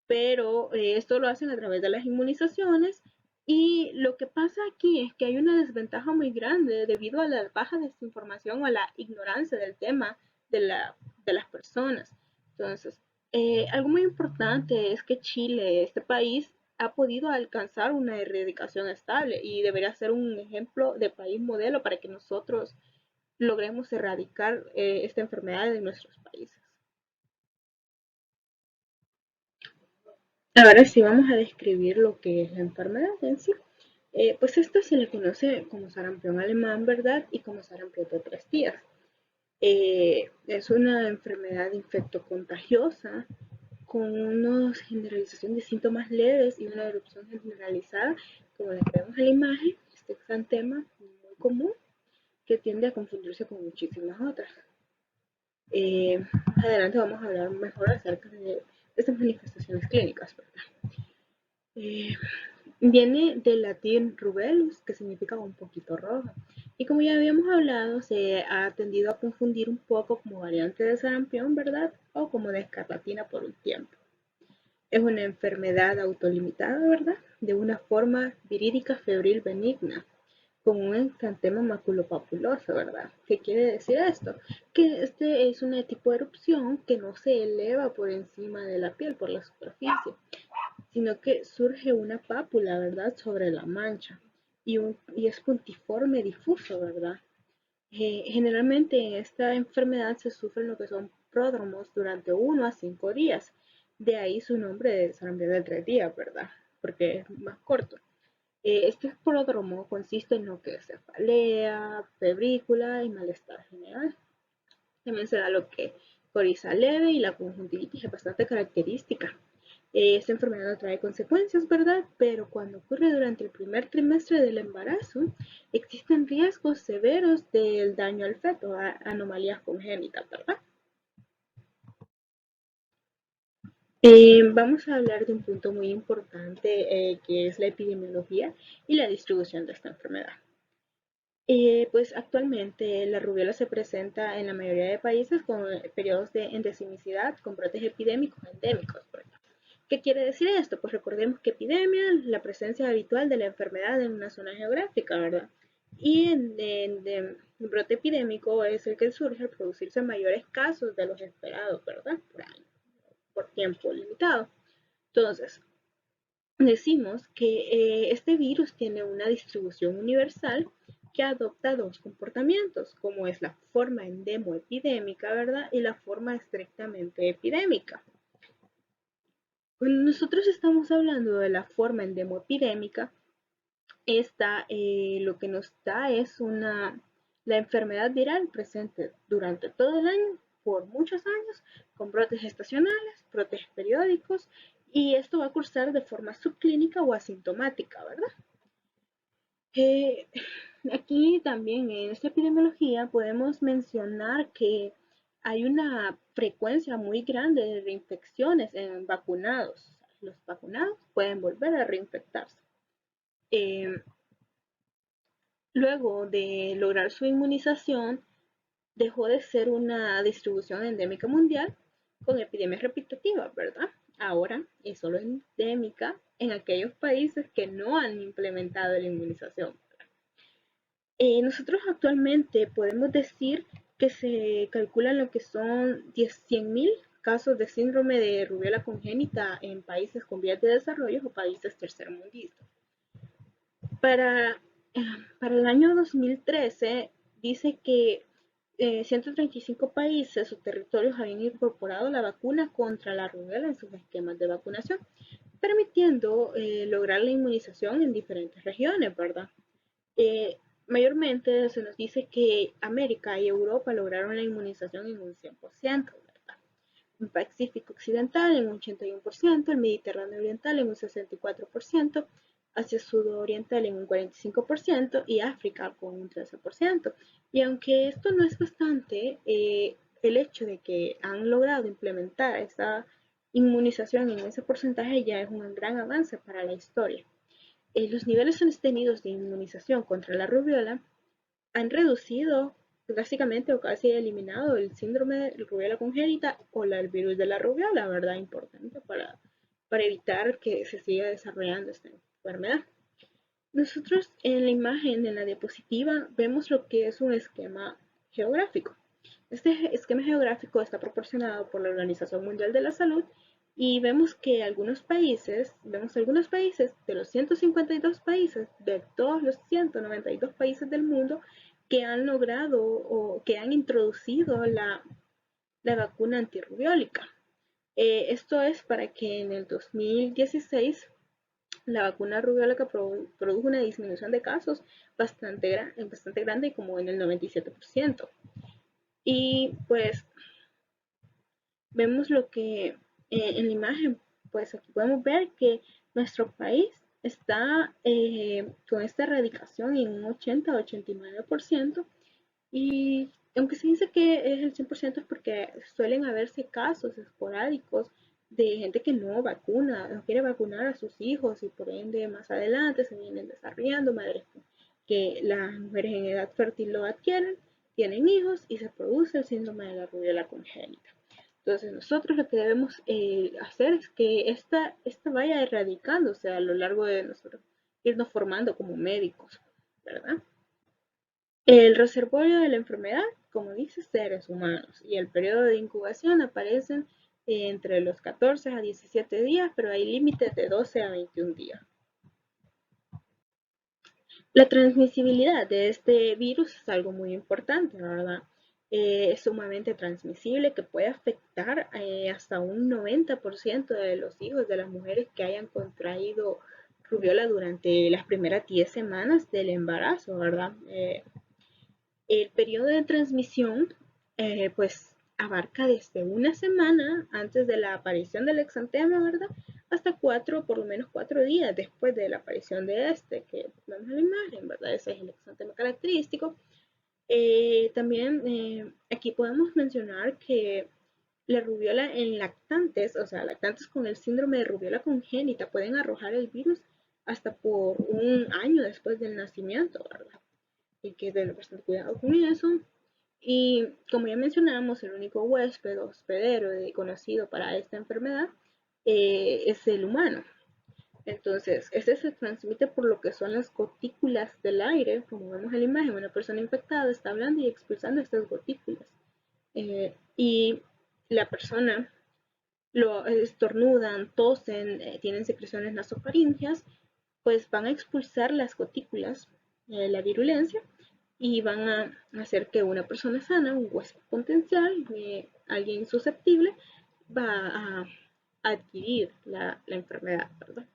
Pero esto lo hacen a través de las inmunizaciones y lo que pasa aquí es que hay una desventaja muy grande debido a la baja desinformación o a la ignorancia del tema de las personas. Entonces, algo muy importante es que Chile, este país, ha podido alcanzar una erradicación estable y debería ser un ejemplo de país modelo para que nosotros logremos erradicar esta enfermedad de nuestros países. Ahora sí vamos a describir lo que es la enfermedad en sí. Pues esto se le conoce como sarampión alemán, ¿verdad? Y como sarampión de 3 días. Es una enfermedad infectocontagiosa con una generalización de síntomas leves y una erupción generalizada, como la que vemos en la imagen, este exantema muy común que tiende a confundirse con muchísimas otras. Más adelante vamos a hablar mejor acerca de estas manifestaciones clínicas, ¿verdad? Eh, Viene del latín rubellus, que significa un poquito rojo. Y como ya habíamos hablado, se ha tendido a confundir un poco como variante de sarampión, ¿verdad? O como de escarlatina por un tiempo. Es una enfermedad autolimitada, ¿verdad? De una forma virídica febril benigna, con un exantema maculopapuloso, ¿verdad? ¿Qué quiere decir esto? Que este es un tipo de erupción que no se eleva por encima de la piel, por la superficie, sino que surge una pápula, ¿verdad?, sobre la mancha y es puntiforme difuso, ¿verdad? Generalmente en esta enfermedad se sufren lo que son pródromos durante 1 a 5 días. De ahí su nombre de sarampión de 3 días, ¿verdad? Porque es más corto. Este pródromo consiste en lo que es cefalea, febrícula y malestar general. También se da lo que coriza leve y la conjuntivitis es bastante característica. Esta enfermedad no trae consecuencias, ¿verdad? Pero cuando ocurre durante el primer trimestre del embarazo, existen riesgos severos del daño al feto, anomalías congénitas, ¿verdad? Vamos a hablar de un punto muy importante que es la epidemiología y la distribución de esta enfermedad. Pues actualmente la rubiola se presenta en la mayoría de países con periodos de endemicidad con brotes epidémicos endémicos. ¿Qué quiere decir esto? Pues recordemos que epidemia es la presencia habitual de la enfermedad en una zona geográfica, ¿verdad? Y en brote epidémico es el que surge al producirse mayores casos de los esperados, ¿verdad? Por tiempo limitado. Entonces, decimos que este virus tiene una distribución universal que adopta dos comportamientos, como es la forma endemoepidémica, ¿verdad? Y la forma estrictamente epidémica. Cuando nosotros estamos hablando de la forma endemoepidémica, esta lo que nos da es la enfermedad viral presente durante todo el año, por muchos años, con brotes estacionales, brotes periódicos, y esto va a cursar de forma subclínica o asintomática, ¿verdad? Eh, Aquí también en esta epidemiología podemos mencionar que hay una frecuencia muy grande de reinfecciones en vacunados. Los vacunados pueden volver a reinfectarse. Eh, Luego de lograr su inmunización, dejó de ser una distribución endémica mundial con epidemias repetitivas, ¿verdad? Ahora es solo endémica en aquellos países que no han implementado la inmunización. Nosotros actualmente podemos decir que se calculan lo que son 100.000 casos de síndrome de rubiola congénita en países con vías de desarrollo o países tercermundistas. Para, para el año 2013 dice que 135 países o territorios habían incorporado la vacuna contra la rubiola en sus esquemas de vacunación, permitiendo lograr la inmunización en diferentes regiones, ¿verdad? Eh, Mayormente se nos dice que América y Europa lograron la inmunización en un 100%, ¿verdad? El Pacífico Occidental en un 81%, el Mediterráneo Oriental en un 64%, Asia Sudoriental en un 45% y África con un 13%. Y aunque esto no es bastante, el hecho de que han logrado implementar esta inmunización en ese porcentaje ya es un gran avance para la historia. Los niveles sostenidos de inmunización contra la rubiola han reducido drásticamente o casi eliminado el síndrome de rubiola congénita o el virus de la rubiola, ¿verdad? Importante para evitar que se siga desarrollando esta enfermedad. Nosotros en la imagen, en la diapositiva, vemos lo que es un esquema geográfico. Este esquema geográfico está proporcionado por la Organización Mundial de la Salud y vemos que algunos países de los 152 países, de todos los 192 países del mundo, que han logrado o que han introducido la vacuna antirrubiólica. Esto es para que en el 2016 la vacuna rubiólica produjo una disminución de casos bastante grande, como en el 97%. Y pues vemos lo que en la imagen, pues aquí podemos ver que nuestro país está con esta erradicación en un 80-89%, y aunque se dice que es el 100% es porque suelen haberse casos esporádicos de gente que no quiere vacunar a sus hijos y por ende más adelante se vienen desarrollando madres que las mujeres en edad fértil lo adquieren, tienen hijos y se produce el síndrome de la rubiola congénita. Entonces nosotros lo que debemos hacer es que esta vaya erradicándose a lo largo de nosotros irnos formando como médicos, ¿verdad? El reservorio de la enfermedad, como dice, seres humanos, y el periodo de incubación aparecen entre los 14 a 17 días, pero hay límites de 12 a 21 días. La transmisibilidad de este virus es algo muy importante, ¿verdad? Es sumamente transmisible, que puede afectar hasta un 90% de los hijos de las mujeres que hayan contraído rubiola durante las primeras 10 semanas del embarazo, ¿verdad? El periodo de transmisión pues abarca desde una semana antes de la aparición del exantema, ¿verdad? Hasta por lo menos 4 días después de la aparición de este, que vemos en la imagen, ¿verdad? Ese es el exantema característico. También aquí podemos mencionar que la rubiola en lactantes, o sea, lactantes con el síndrome de rubiola congénita, pueden arrojar el virus hasta por un año después del nacimiento, ¿verdad? Hay que tener bastante cuidado con eso. Y como ya mencionamos, el único huésped o hospedero conocido para esta enfermedad es el humano. Entonces, este se transmite por lo que son las gotículas del aire, como vemos en la imagen, una persona infectada está hablando y expulsando estas gotículas. Y la persona lo estornudan, tosen, tienen secreciones nasofaringeas, pues van a expulsar las gotículas, la virulencia, y van a hacer que una persona sana, un huésped potencial, alguien susceptible, va a adquirir la enfermedad, ¿verdad?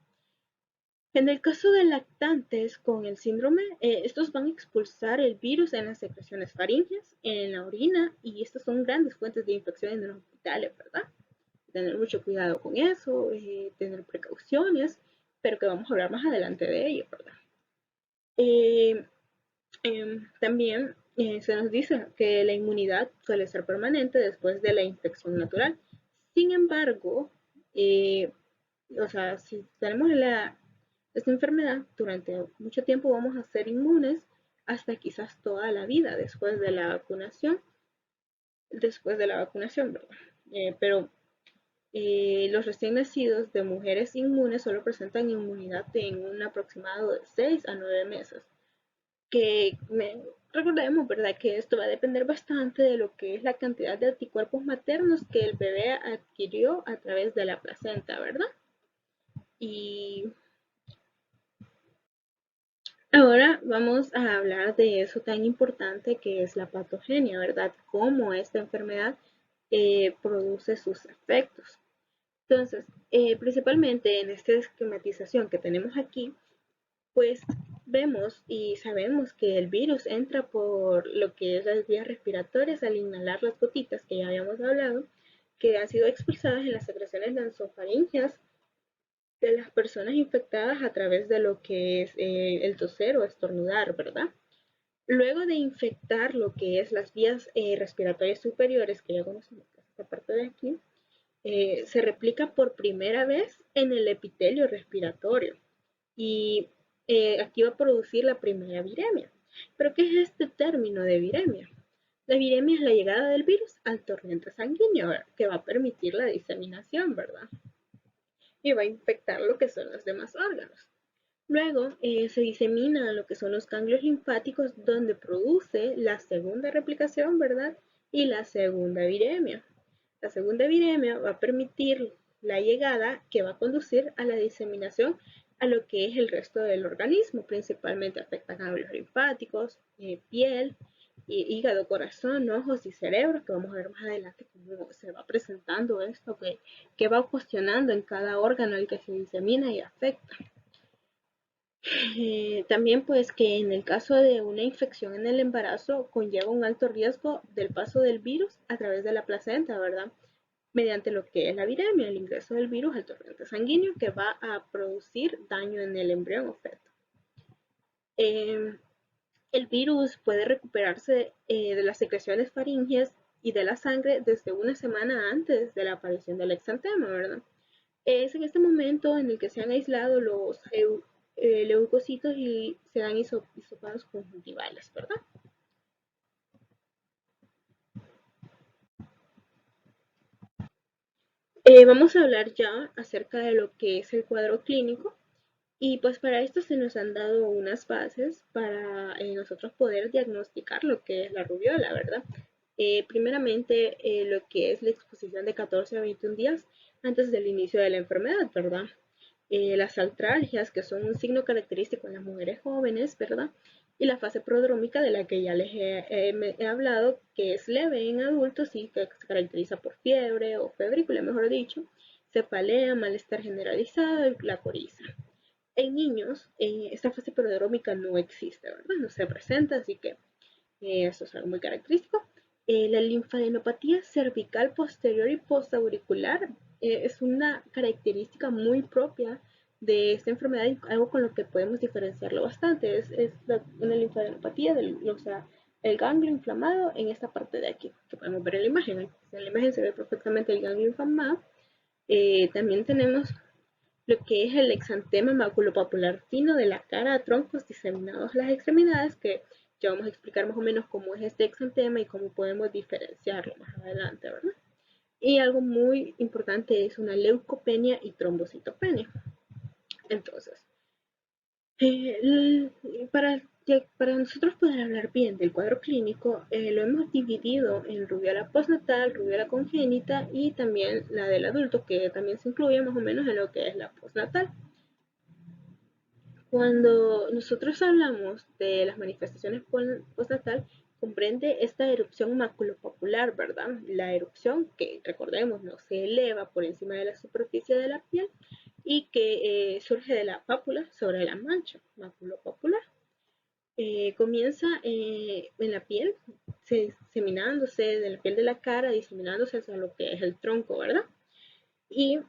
En el caso de lactantes con el síndrome, estos van a expulsar el virus en las secreciones faríngeas, en la orina, y estas son grandes fuentes de infección en los hospitales, ¿verdad? Tener mucho cuidado con eso, tener precauciones, pero que vamos a hablar más adelante de ello, ¿verdad? Eh, También se nos dice que la inmunidad suele ser permanente después de la infección natural. Sin embargo, o sea, si tenemos esta enfermedad durante mucho tiempo vamos a ser inmunes hasta quizás toda la vida después de la vacunación, ¿verdad? Pero los recién nacidos de mujeres inmunes solo presentan inmunidad en un aproximado de 6 a 9 meses. Recordemos, ¿verdad? Que esto va a depender bastante de lo que es la cantidad de anticuerpos maternos que el bebé adquirió a través de la placenta, ¿verdad? Y ahora vamos a hablar de eso tan importante que es la patogenia, ¿verdad? Cómo esta enfermedad produce sus efectos. Entonces, principalmente en esta esquematización que tenemos aquí, pues vemos y sabemos que el virus entra por lo que es las vías respiratorias al inhalar las gotitas que ya habíamos hablado, que han sido expulsadas en las secreciones nasofaringeas de las personas infectadas a través de lo que es el toser o estornudar, ¿verdad? Luego de infectar lo que es las vías respiratorias superiores, que ya conocemos esta parte de aquí, se replica por primera vez en el epitelio respiratorio y aquí va a producir la primera viremia. ¿Pero qué es este término de viremia? La viremia es la llegada del virus al torrente sanguíneo, que va a permitir la diseminación, ¿verdad? Y va a infectar lo que son los demás órganos. Luego se disemina lo que son los ganglios linfáticos donde produce la segunda replicación, ¿verdad? Y la segunda viremia. La segunda viremia va a permitir la llegada que va a conducir a la diseminación a lo que es el resto del organismo. Principalmente afecta ganglios linfáticos, piel, hígado, corazón, ojos y cerebro, que vamos a ver más adelante cómo se va presentando esto, que va cuestionando en cada órgano el que se disemina y afecta. También pues que en el caso de una infección en el embarazo conlleva un alto riesgo del paso del virus a través de la placenta, ¿verdad? Mediante lo que es la viremia, el ingreso del virus al torrente sanguíneo que va a producir daño en el embrión o feto. El virus puede recuperarse de las secreciones faringeas y de la sangre desde una semana antes de la aparición del exantema, ¿verdad? Es en este momento en el que se han aislado los leucocitos y se dan hisopados conjuntivales, ¿verdad? Vamos a hablar ya acerca de lo que es el cuadro clínico y pues para esto se nos han dado unas bases para nosotros poder diagnosticar lo que es la rubiola, ¿verdad? Primeramente, lo que es la exposición de 14 a 21 días antes del inicio de la enfermedad, ¿verdad? Las artralgias, que son un signo característico en las mujeres jóvenes, ¿verdad? Y la fase prodrómica de la que ya les he hablado, que es leve en adultos y que se caracteriza por fiebre o febrícula, mejor dicho, cefalea, malestar generalizado y la coriza. En niños, esta fase prodrómica no existe, ¿verdad? No se presenta, así que eso es algo muy característico. La linfadenopatía cervical posterior y postauricular es una característica muy propia de esta enfermedad y algo con lo que podemos diferenciarlo bastante. Una linfadenopatía, o sea, el ganglio inflamado en esta parte de aquí, que podemos ver en la imagen. En la imagen se ve perfectamente el ganglio inflamado. También tenemos lo que es el exantema maculopapular fino de la cara a troncos diseminados a las extremidades, que ya vamos a explicar más o menos cómo es este exantema y cómo podemos diferenciarlo más adelante, ¿verdad? Y algo muy importante es una leucopenia y trombocitopenia. Entonces, para, para nosotros poder hablar bien del cuadro clínico, lo hemos dividido en rubiola postnatal, rubiola congénita y también la del adulto, que también se incluye más o menos en lo que es la postnatal. Cuando nosotros hablamos de las manifestaciones postnatal, comprende esta erupción maculopapular, ¿verdad? La erupción que, recordemos, no se eleva por encima de la superficie de la piel y que surge de la pápula sobre la mancha maculopapular. Comienza en la piel, diseminándose de la piel de la cara, diseminándose hacia lo que es el tronco, ¿verdad? Y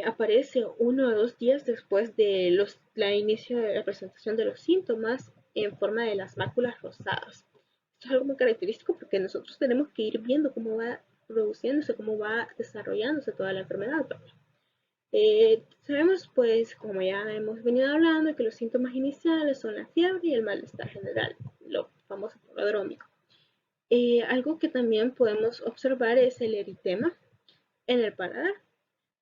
aparece 1 o 2 días después de la inicio de la presentación de los síntomas en forma de las máculas rosadas. Esto es algo muy característico porque nosotros tenemos que ir viendo cómo va produciéndose, cómo va desarrollándose toda la enfermedad. Sabemos, pues, como ya hemos venido hablando, que los síntomas iniciales son la fiebre y el malestar general, lo famoso prodrómico. Algo que también podemos observar es el eritema en el paladar,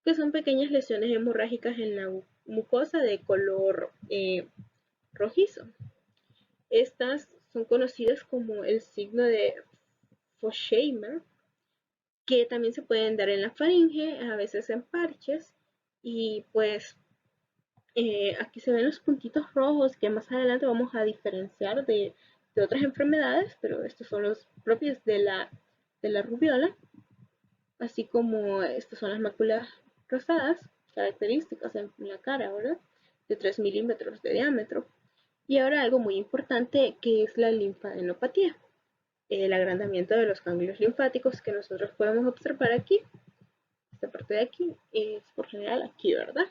que son pequeñas lesiones hemorrágicas en la mucosa de color rojizo. Estas son conocidas como el signo de Fosheimer, que también se pueden dar en la faringe, a veces en parches, y pues aquí se ven los puntitos rojos que más adelante vamos a diferenciar de otras enfermedades, pero estos son los propios de la rubiola, así como estas son las máculas rosadas, características en la cara, ¿verdad? De 3 milímetros de diámetro. Y ahora algo muy importante que es la linfadenopatía, el agrandamiento de los ganglios linfáticos que nosotros podemos observar aquí. Esta parte de aquí es por general aquí, ¿verdad?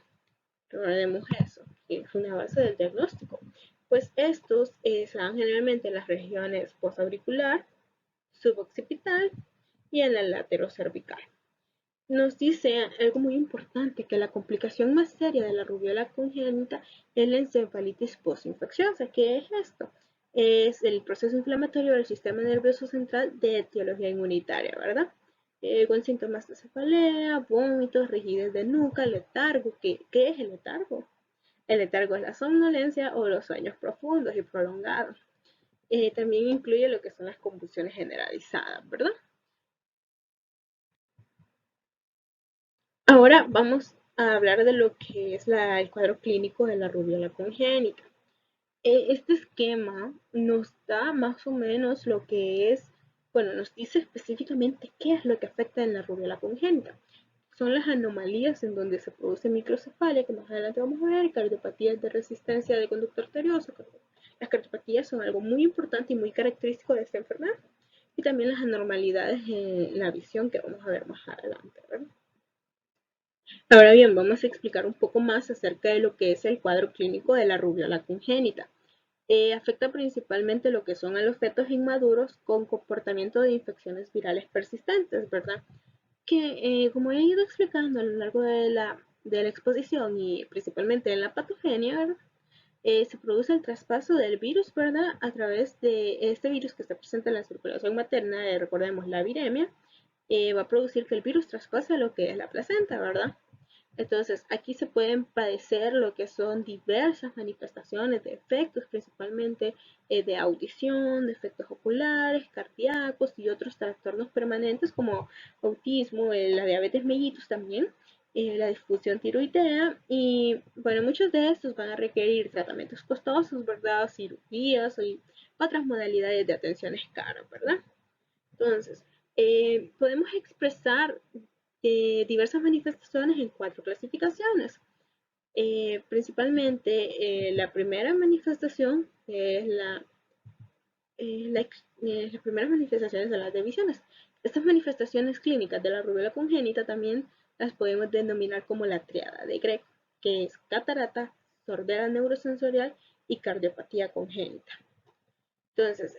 Recordemos eso, que es una base del diagnóstico. Pues estos se dan generalmente en las regiones postauricular, suboccipital y en la laterocervical. Nos dice algo muy importante, que la complicación más seria de la rubiola congénita es la encefalitis postinfecciosa. ¿Qué es esto? Es el proceso inflamatorio del sistema nervioso central de etiología inmunitaria, ¿verdad? Con síntomas de cefalea, vómitos, rigidez de nuca, letargo. ¿Qué es el letargo? El letargo es la somnolencia o los sueños profundos y prolongados. También incluye lo que son las convulsiones generalizadas, ¿verdad? Ahora vamos a hablar de lo que es el cuadro clínico de la rubiola congénita. Este esquema nos da más o menos lo que es, bueno, nos dice específicamente qué es lo que afecta en la rubiola congénita. Son las anomalías en donde se produce microcefalia, que más adelante vamos a ver, cardiopatías de resistencia de conducto arterioso. Las cardiopatías son algo muy importante y muy característico de esta enfermedad. Y también las anormalidades en la visión que vamos a ver más adelante, ¿verdad? Ahora bien, vamos a explicar un poco más acerca de lo que es el cuadro clínico de la rubiola congénita. Afecta principalmente lo que son a los fetos inmaduros con comportamiento de infecciones virales persistentes, ¿verdad? Que como he ido explicando a lo largo de la exposición y principalmente en la patogenia, ¿verdad? Se produce el traspaso del virus, ¿verdad? A través de este virus que está presente en la circulación materna, recordemos la viremia, va a producir que el virus traspase lo que es la placenta, ¿verdad? Entonces, aquí se pueden padecer lo que son diversas manifestaciones de efectos, principalmente de audición, de efectos oculares, cardíacos y otros trastornos permanentes como autismo, la diabetes mellitus también, la disfunción tiroidea y, bueno, muchos de estos van a requerir tratamientos costosos, ¿verdad? Cirugías y otras modalidades de atenciones caras, ¿verdad? Entonces, podemos expresar diversas manifestaciones en 4 clasificaciones. Principalmente la primera manifestación es las primeras manifestaciones de las divisiones. Estas manifestaciones clínicas de la rubéola congénita también las podemos denominar como la triada de Greco, que es catarata, sordera neurosensorial y cardiopatía congénita. Entonces,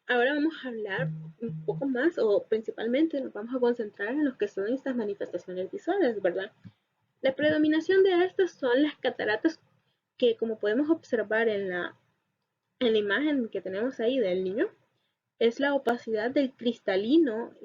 ahora vamos a hablar un poco más, o principalmente nos vamos a concentrar en lo que son estas manifestaciones visuales, ¿verdad? La predominación de estas son las cataratas que, como podemos observar en la imagen que tenemos ahí del niño, es la opacidad del cristalino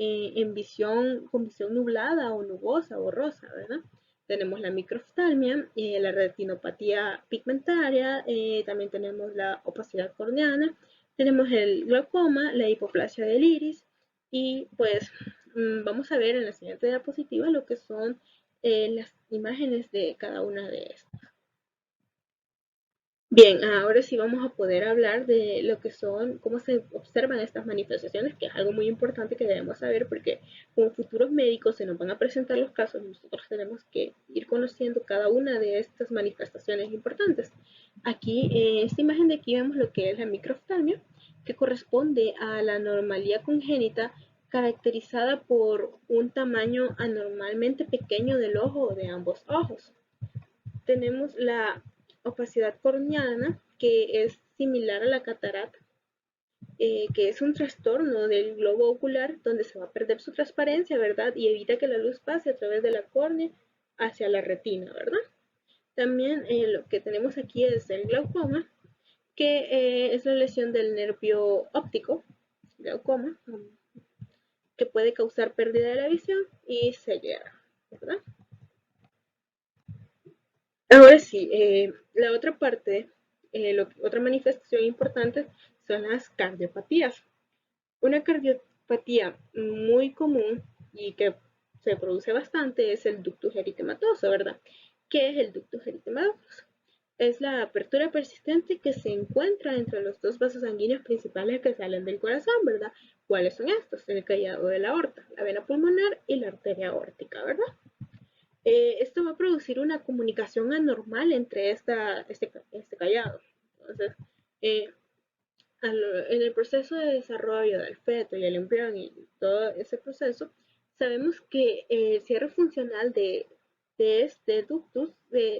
con visión nublada o nubosa, borrosa, ¿verdad? Tenemos la microftalmia, la retinopatía pigmentaria, también tenemos la opacidad corneana, tenemos el glaucoma, la hipoplasia del iris y pues vamos a ver en la siguiente diapositiva lo que son las imágenes de cada una de estas. Bien, ahora sí vamos a poder hablar de lo que son, cómo se observan estas manifestaciones, que es algo muy importante que debemos saber porque como futuros médicos se nos van a presentar los casos y nosotros tenemos que ir conociendo cada una de estas manifestaciones importantes. Aquí, en esta imagen de aquí vemos lo que es la microftalmia, que corresponde a la anormalía congénita caracterizada por un tamaño anormalmente pequeño del ojo o de ambos ojos. Tenemos la opacidad corneana, que es similar a la catarata, que es un trastorno del globo ocular donde se va a perder su transparencia, ¿verdad? Y evita que la luz pase a través de la córnea hacia la retina, ¿verdad? También lo que tenemos aquí es el glaucoma, que es la lesión del nervio óptico, glaucoma, que puede causar pérdida de la visión y ceguera, ¿verdad? Ahora sí, la otra parte, otra manifestación importante son las cardiopatías. Una cardiopatía muy común y que se produce bastante es el ductus eritematoso, ¿verdad? ¿Qué es el ductus eritematoso? Es la apertura persistente que se encuentra entre los dos vasos sanguíneos principales que salen del corazón, ¿verdad? ¿Cuáles son estos? El callado de la aorta, la vena pulmonar y la arteria aórtica, ¿verdad? Esto va a producir una comunicación anormal entre este callado. Entonces, eh, en el proceso de desarrollo del feto y el embrión y todo ese proceso, sabemos que el cierre funcional de este ductus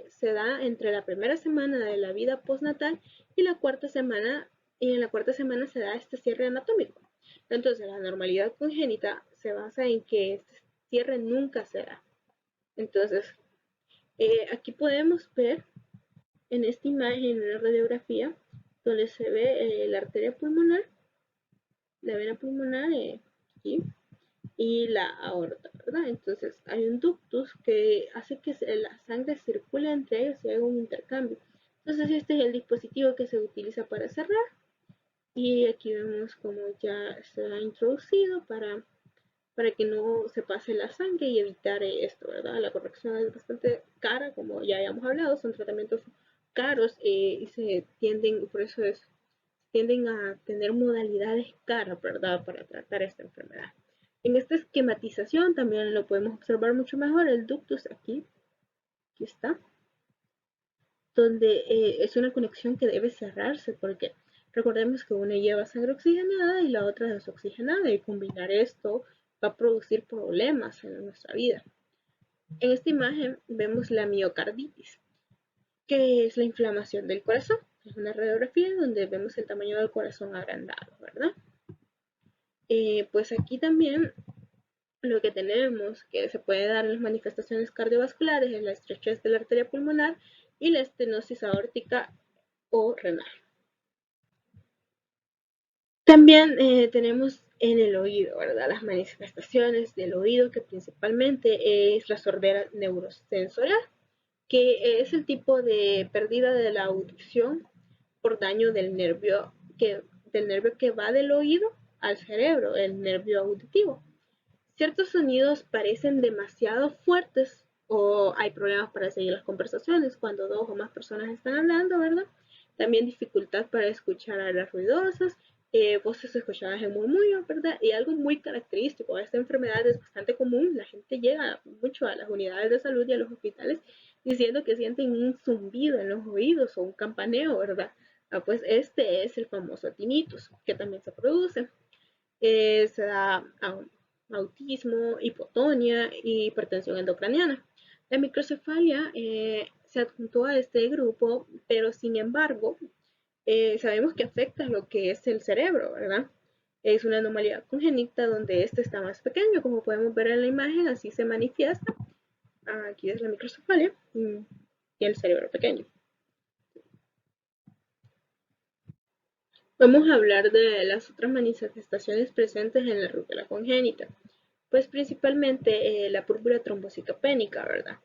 se da entre la primera semana de la vida postnatal y la cuarta semana, y en la cuarta semana se da este cierre anatómico. Entonces, la normalidad congénita se basa en que este cierre nunca se da. Entonces, aquí podemos ver en esta imagen, en la radiografía, donde se ve la arteria pulmonar, la vena pulmonar aquí, y la aorta, ¿verdad? Entonces hay un ductus que hace que la sangre circule entre ellos y haga un intercambio. Entonces este es el dispositivo que se utiliza para cerrar y aquí vemos cómo ya se ha introducido para que no se pase la sangre y evitar esto, ¿verdad? La corrección es bastante cara, como ya habíamos hablado, son tratamientos caros y por eso tienden a tener modalidades caras, ¿verdad? Para tratar esta enfermedad. En esta esquematización también lo podemos observar mucho mejor, el ductus aquí está, donde es una conexión que debe cerrarse porque recordemos que una lleva sangre oxigenada y la otra desoxigenada y combinar esto va a producir problemas en nuestra vida. En esta imagen vemos la miocarditis, que es la inflamación del corazón. Es una radiografía donde vemos el tamaño del corazón agrandado, ¿verdad? Pues aquí también lo que tenemos que se puede dar en las manifestaciones cardiovasculares es la estrechez de la arteria pulmonar y la estenosis aórtica o renal. También tenemos en el oído, ¿verdad? Las manifestaciones del oído, que principalmente es la sordera neurosensorial, que es el tipo de pérdida de la audición por daño del nervio que va del oído al cerebro, el nervio auditivo. Ciertos sonidos parecen demasiado fuertes o hay problemas para seguir las conversaciones cuando dos o más personas están hablando, ¿verdad? También dificultad para escuchar a las ruidosas, voces escuchadas en murmullo, ¿verdad? Y algo muy característico, esta enfermedad es bastante común, la gente llega mucho a las unidades de salud y a los hospitales diciendo que sienten un zumbido en los oídos o un campaneo, ¿verdad? Pues este es el famoso tinnitus, que también se produce. Se da autismo, hipotonia y hipertensión endocraniana. La microcefalia se adjuntó a este grupo, pero sin embargo, sabemos que afecta lo que es el cerebro, ¿verdad? Es una anomalía congénita donde este está más pequeño, como podemos ver en la imagen, así se manifiesta. Aquí es la microcefalia y el cerebro pequeño. Vamos a hablar de las otras manifestaciones presentes en la rubéola congénita. Pues principalmente la púrpura trombocitopénica, ¿verdad?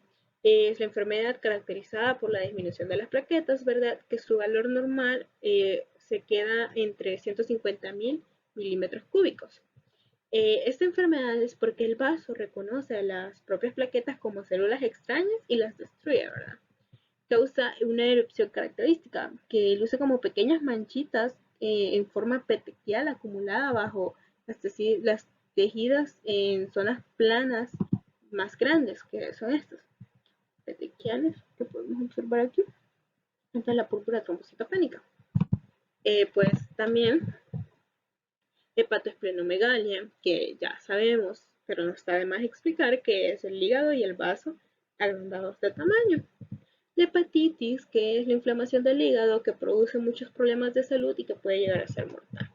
Es la enfermedad caracterizada por la disminución de las plaquetas, ¿verdad? Que su valor normal se queda entre 150.000 milímetros cúbicos. Esta enfermedad es porque el vaso reconoce a las propias plaquetas como células extrañas y las destruye, ¿verdad? Causa una erupción característica que luce como pequeñas manchitas en forma petequial acumulada bajo las tejidas en zonas planas más grandes, que son estos petequiales que podemos observar aquí. Esta es la púrpura trombocitopénica. Pues también hepatoesplenomegalia, que ya sabemos, pero no está de más explicar que es el hígado y el vaso agrandados de tamaño. La hepatitis, que es la inflamación del hígado que produce muchos problemas de salud y que puede llegar a ser mortal.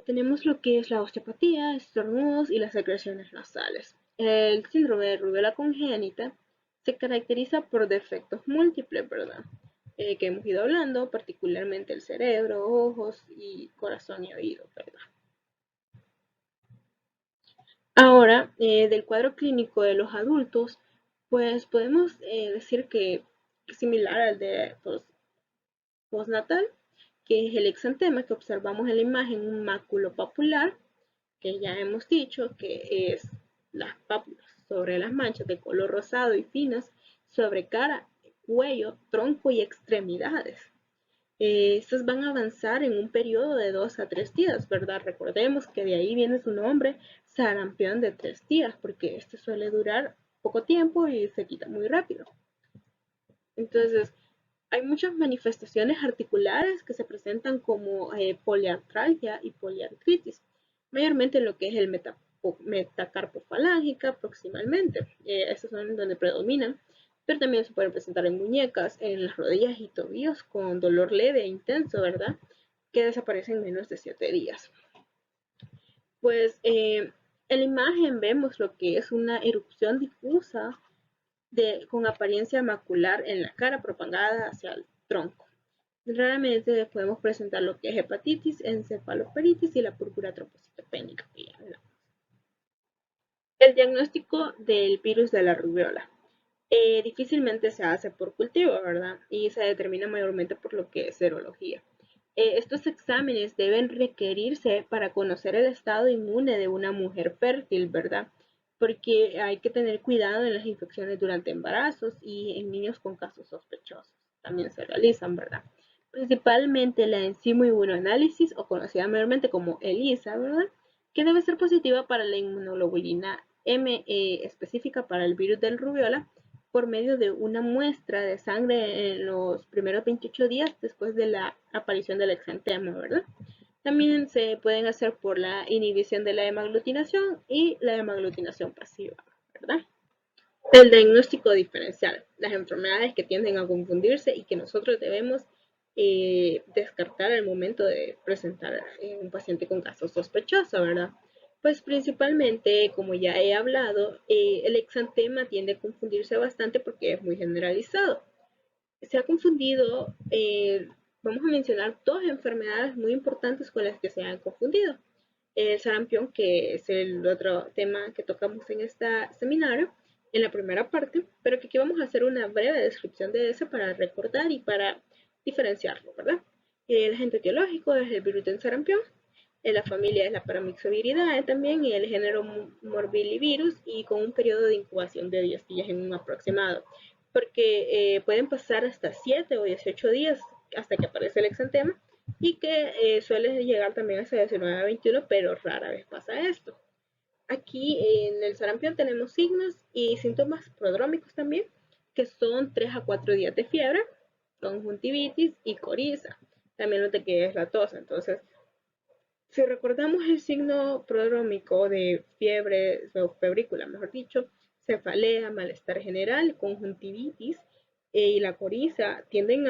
Tenemos lo que es la osteopatía, estornudos y las secreciones nasales. El síndrome de rubéola congénita se caracteriza por defectos múltiples, ¿verdad? Que hemos ido hablando, particularmente el cerebro, ojos y corazón y oído, ¿verdad? Ahora, del cuadro clínico de los adultos, pues podemos decir que es similar al de postnatal, que es el exantema que observamos en la imagen, un máculo papular, que ya hemos dicho que es las pápulas sobre las manchas de color rosado y finas sobre cara, cuello, tronco y extremidades. Estas van a avanzar en un periodo de 2 a 3 días, ¿verdad? Recordemos que de ahí viene su nombre, sarampión de 3 días, porque este suele durar poco tiempo y se quita muy rápido. Entonces, hay muchas manifestaciones articulares que se presentan como poliartralgia y poliartritis, mayormente en lo que es el metacarpofalángica proximalmente. Estos son donde predominan, pero también se pueden presentar en muñecas, en las rodillas y tobillos con dolor leve e intenso, ¿verdad? Que desaparecen en menos de 7 días. Pues en la imagen vemos lo que es una erupción difusa con apariencia macular en la cara propagada hacia el tronco. Raramente podemos presentar lo que es hepatitis, encefaloperitis y la púrpura trombocitopénica. El diagnóstico del virus de la rubéola. Difícilmente se hace por cultivo, ¿verdad? Y se determina mayormente por lo que es serología. Estos exámenes deben requerirse para conocer el estado inmune de una mujer fértil, ¿verdad? Porque hay que tener cuidado en las infecciones durante embarazos y en niños con casos sospechosos. También se realizan, ¿verdad? Principalmente la enzima-inmunoanálisis, o conocida mayormente como ELISA, ¿verdad? Que debe ser positiva para la inmunoglobulina M específica para el virus del rubiola por medio de una muestra de sangre en los primeros 28 días después de la aparición del exantema, ¿verdad? También se pueden hacer por la inhibición de la hemaglutinación y la hemaglutinación pasiva, ¿verdad? El diagnóstico diferencial, las enfermedades que tienden a confundirse y que nosotros debemos descartar al momento de presentar un paciente con caso sospechoso, ¿verdad? Pues principalmente, como ya he hablado, el exantema tiende a confundirse bastante porque es muy generalizado. Se ha confundido, vamos a mencionar dos enfermedades muy importantes con las que se han confundido. El sarampión, que es el otro tema que tocamos en este seminario, en la primera parte, pero que aquí vamos a hacer una breve descripción de ese para recordar y para diferenciarlo, ¿verdad? El agente etiológico es el virus del sarampión, la familia es la Paramyxoviridae también y el género Morbillivirus y con un periodo de incubación de 10 días en un aproximado, porque pueden pasar hasta 7 o 18 días hasta que aparece el exantema y que suele llegar también hasta 19 a 21, pero rara vez pasa esto. Aquí en el sarampión tenemos signos y síntomas prodrómicos también, que son 3 a 4 días de fiebre, conjuntivitis y coriza. También lo que es la tos. Entonces, si recordamos el signo prodrómico de fiebre o febrícula, mejor dicho, cefalea, malestar general, conjuntivitis y la coriza tienden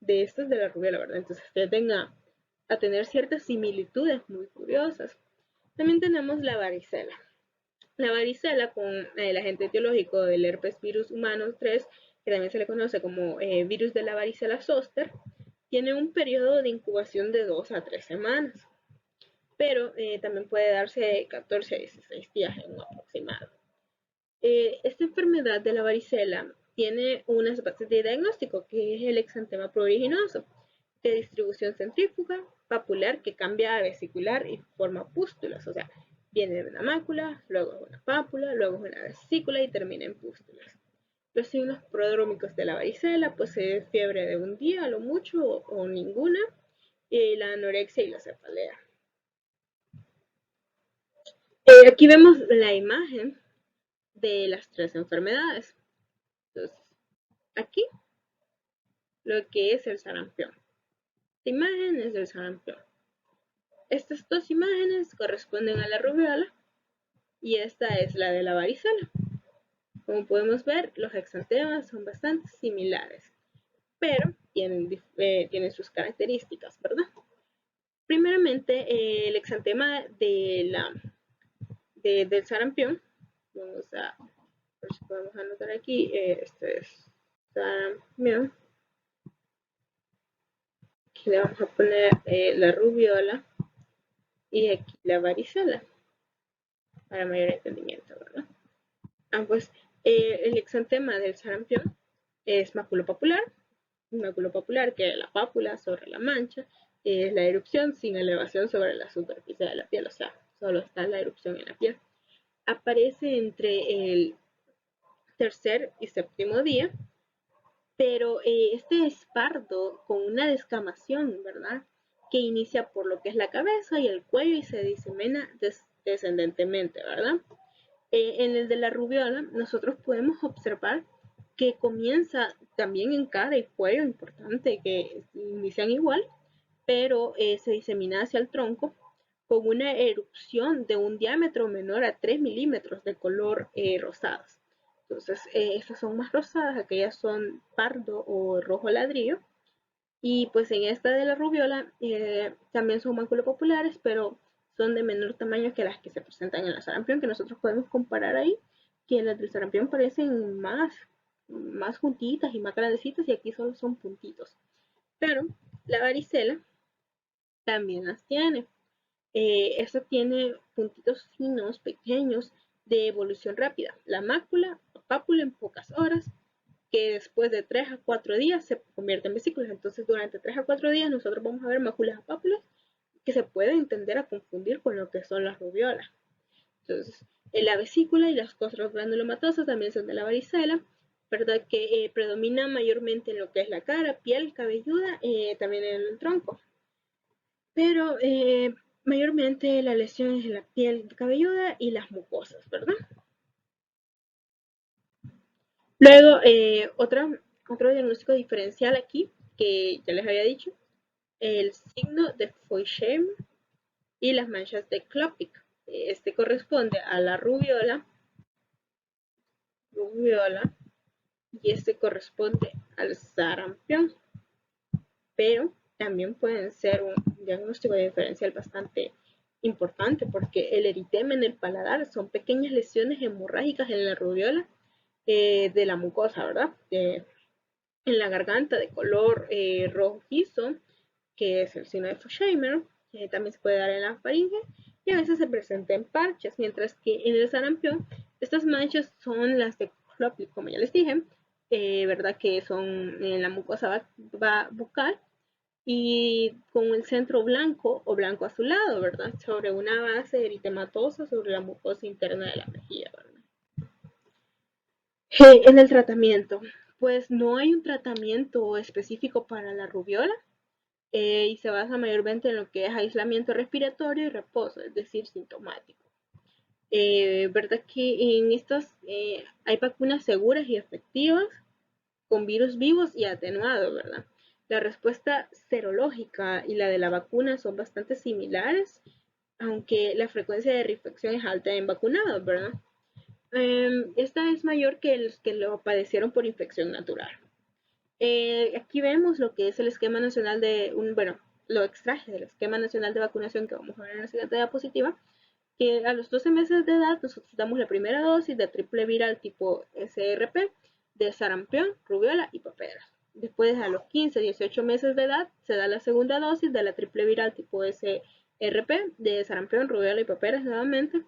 de estas de la rubiola, ¿verdad? Entonces tienden a tener ciertas similitudes muy curiosas. También tenemos la varicela. La varicela con el agente etiológico del herpes virus humano 3, que también se le conoce como virus de la varicela zoster, tiene un periodo de incubación de 2 a 3 semanas, pero también puede darse de 14 a 16 días en un aproximado. Esta enfermedad de la varicela tiene unas bases de diagnóstico, que es el exantema pruriginoso, de distribución centrífuga, papular, que cambia a vesicular y forma pústulas, o sea, viene de una mácula, luego es una pápula, luego es una vesícula y termina en pústulas. Los signos prodrómicos de la varicela, pues es fiebre de un día a lo mucho o ninguna, y la anorexia y la cefalea. Aquí vemos la imagen de las tres enfermedades. Entonces, aquí lo que es el sarampión. Esta imagen es del sarampión. Estas dos imágenes corresponden a la rubiola y esta es la de la varicela. Como podemos ver, los exantemas son bastante similares, pero tienen sus características, ¿verdad? Primeramente, el exantema del sarampión, vamos a ver si podemos anotar aquí, este es sarampión. Aquí le vamos a poner la rubiola y aquí la varicela para mayor entendimiento, ¿verdad? Pues el exantema del sarampión es maculopapular que es la pápula sobre la mancha, es la erupción sin elevación sobre la superficie de la piel, o sea, solo está la erupción en la piel. Aparece entre el tercer y séptimo día, pero este es pardo con una descamación, ¿verdad? Que inicia por lo que es la cabeza y el cuello y se disemina descendentemente, ¿verdad? En el de la rubiola, nosotros podemos observar que comienza también en cara y cuello, importante, que inician igual, pero se disemina hacia el tronco con una erupción de un diámetro menor a 3 milímetros de color rosadas. Entonces, estas son más rosadas, aquellas son pardo o rojo ladrillo. Y pues en esta de la rubiola también son maculopapulares, pero son de menor tamaño que las que se presentan en la sarampión, que nosotros podemos comparar ahí, que las del sarampión parecen más juntitas y más grandecitas y aquí solo son puntitos. Pero la varicela también las tiene. Esta tiene puntitos finos, pequeños, de evolución rápida. La mácula, pápula en pocas horas, que después de 3 a 4 días se convierte en vesículas. Entonces, durante 3 a 4 días nosotros vamos a ver máculas a pápulas que se pueden tender a confundir con lo que son las rubiolas. Entonces, en la vesícula y las costras granulomatosas también son de la varicela, ¿verdad? Que predomina mayormente en lo que es la cara, piel cabelluda, también en el tronco. Pero mayormente la lesión es en la piel cabelluda y las mucosas, ¿verdad? Luego, otro diagnóstico diferencial aquí, que ya les había dicho, el signo de Faucher y las manchas de Klopik. Este corresponde a la rubiola, y este corresponde al sarampión, pero también pueden ser un diagnóstico diferencial bastante importante porque el eritema en el paladar son pequeñas lesiones hemorrágicas en la rubiola de la mucosa, ¿verdad? En la garganta de color rojizo, que es el signo de Faucher, también se puede dar en la faringe y a veces se presenta en parches, mientras que en el sarampión estas manchas son las de Klopik, como ya les dije, ¿verdad? Que son en la mucosa bucal y con el centro blanco o blanco azulado, ¿verdad? Sobre una base eritematosa sobre la mucosa interna de la mejilla, ¿verdad? En el tratamiento, pues no hay un tratamiento específico para la rubiola y se basa mayormente en lo que es aislamiento respiratorio y reposo, es decir, sintomático. ¿Verdad que en estas hay vacunas seguras y efectivas con virus vivos y atenuados, ¿verdad? La respuesta serológica y la de la vacuna son bastante similares, aunque la frecuencia de reinfección es alta en vacunados, ¿verdad? Esta es mayor que los que lo padecieron por infección natural. Aquí vemos lo que es el esquema nacional lo extraje del esquema nacional de vacunación que vamos a ver en la siguiente diapositiva, que a los 12 meses de edad nosotros damos la primera dosis de triple viral tipo SRP de sarampión, rubiola y paperas. Después, a los 15, 18 meses de edad, se da la segunda dosis de la triple viral tipo SRP de sarampión, rubiola y paperas nuevamente.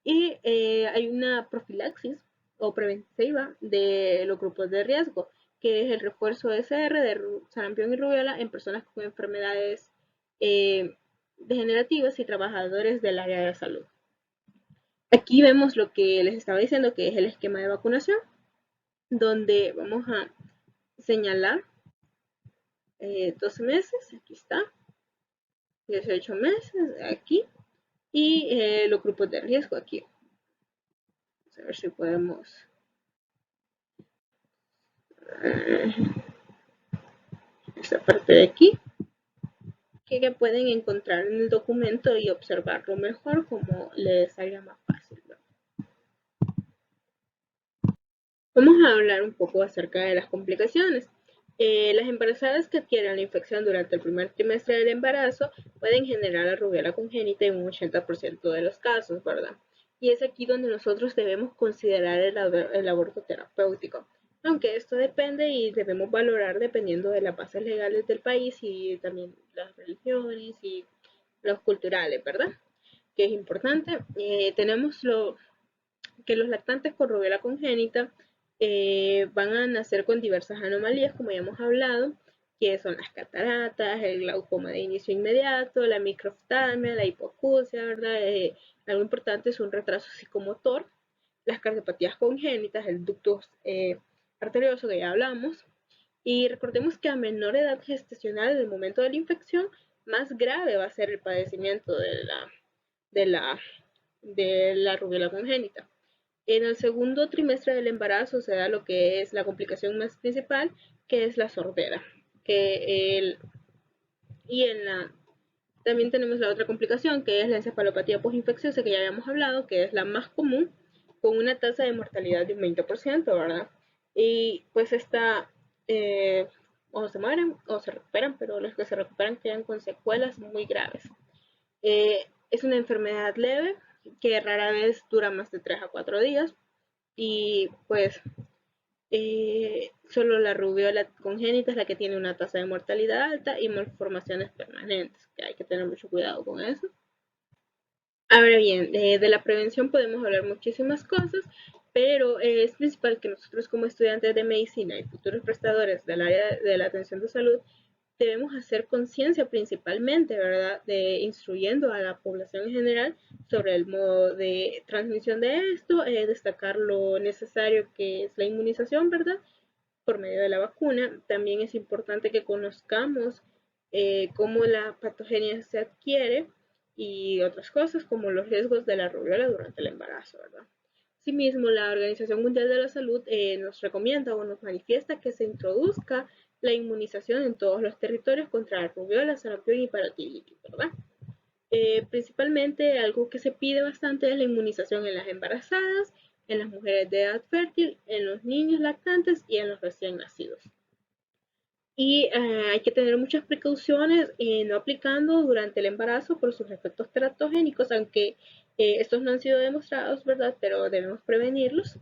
Y hay una profilaxis o preventiva de los grupos de riesgo, que es el refuerzo SR de sarampión y rubiola en personas con enfermedades degenerativas y trabajadores del área de salud. Aquí vemos lo que les estaba diciendo, que es el esquema de vacunación, donde vamos a señalar 12 meses, aquí está, 18 meses, aquí, y los grupos de riesgo aquí. Vamos a ver si podemos esta parte de aquí, que pueden encontrar en el documento y observarlo mejor como les salga más fácil, ¿no? Vamos a hablar un poco acerca de las complicaciones. Las embarazadas que adquieren la infección durante el primer trimestre del embarazo pueden generar la rubiola congénita en un 80% de los casos, ¿verdad? Y es aquí donde nosotros debemos considerar el aborto terapéutico, aunque esto depende y debemos valorar dependiendo de las bases legales del país y también las religiones y los culturales, ¿verdad? Que es importante. Tenemos que los lactantes con rubiola congénita van a nacer con diversas anomalías, como ya hemos hablado, que son las cataratas, el glaucoma de inicio inmediato, la microftalmia, la hipoacusia, ¿verdad? Algo importante es un retraso psicomotor, las cardiopatías congénitas, el ducto arterioso que ya hablamos, y recordemos que a menor edad gestacional, en el momento de la infección, más grave va a ser el padecimiento de la rubiola congénita. En el segundo trimestre del embarazo se da lo que es la complicación más principal, que es la sordera. También tenemos la otra complicación, que es la encefalopatía postinfecciosa, que ya habíamos hablado, que es la más común, con una tasa de mortalidad de un 20%, ¿verdad? Y pues o se mueren o se recuperan, pero los que se recuperan quedan con secuelas muy graves. Es una enfermedad leve que rara vez dura más de 3 a 4 días y pues solo la rubiola congénita es la que tiene una tasa de mortalidad alta y malformaciones permanentes, que hay que tener mucho cuidado con eso. Ahora bien, de la prevención podemos hablar muchísimas cosas, pero es principal que nosotros como estudiantes de medicina y futuros prestadores del área de la atención de salud debemos hacer conciencia principalmente, ¿verdad? De instruyendo a la población en general sobre el modo de transmisión de esto, destacar lo necesario que es la inmunización, ¿verdad? Por medio de la vacuna. También es importante que conozcamos cómo la patogenia se adquiere y otras cosas como los riesgos de la rubiola durante el embarazo, ¿verdad? Asimismo, la Organización Mundial de la Salud nos recomienda o nos manifiesta que se introduzca la inmunización en todos los territorios contra la rubiola, sarampión y parotilitis, ¿verdad? Principalmente algo que se pide bastante es la inmunización en las embarazadas, en las mujeres de edad fértil, en los niños lactantes y en los recién nacidos. Y hay que tener muchas precauciones no aplicando durante el embarazo por sus efectos teratogénicos, aunque estos no han sido demostrados, ¿verdad? Pero debemos prevenirlos.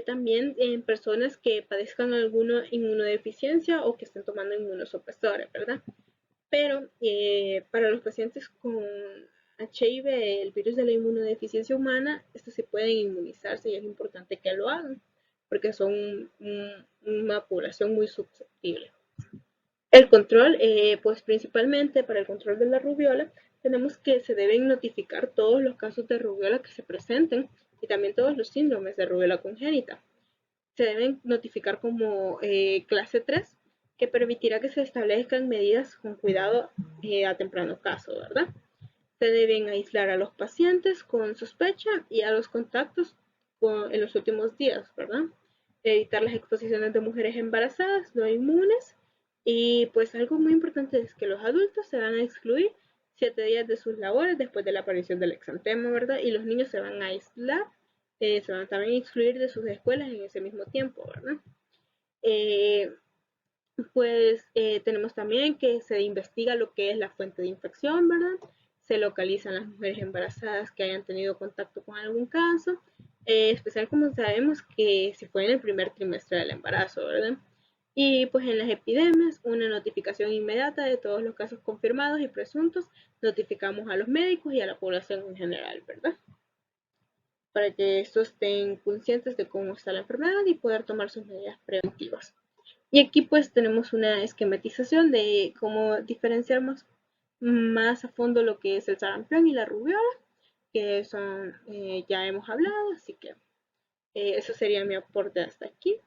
También en personas que padezcan alguna inmunodeficiencia o que estén tomando inmunosupresores, ¿verdad? Pero para los pacientes con HIV, el virus de la inmunodeficiencia humana, estos se pueden inmunizarse y es importante que lo hagan porque son una población muy susceptible. El control, pues principalmente para el control de la rubiola, tenemos que se deben notificar todos los casos de rubiola que se presenten y también todos los síndromes de rubiola congénita. Se deben notificar como clase 3, que permitirá que se establezcan medidas con cuidado a temprano caso, ¿verdad? Se deben aislar a los pacientes con sospecha y a los contactos en los últimos días, ¿verdad? evitar las exposiciones de mujeres embarazadas no inmunes. Y pues algo muy importante es que los adultos se van a excluir 7 días de sus labores después de la aparición del exantema, ¿verdad? Y los niños se van a aislar, se van a también a excluir de sus escuelas en ese mismo tiempo, ¿verdad? Eh, tenemos también que se investiga lo que es la fuente de infección, ¿verdad? Se localizan las mujeres embarazadas que hayan tenido contacto con algún caso, especial como sabemos que si fue en el primer trimestre del embarazo, ¿verdad? Y pues en las epidemias, una notificación inmediata de todos los casos confirmados y presuntos, notificamos a los médicos y a la población en general, ¿verdad? Para que estos estén conscientes de cómo está la enfermedad y poder tomar sus medidas preventivas. Y aquí pues tenemos una esquematización de cómo diferenciamos más a fondo lo que es el sarampión y la rubiola, que son, ya hemos hablado, así que eso sería mi aporte hasta aquí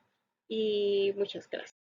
y muchas gracias.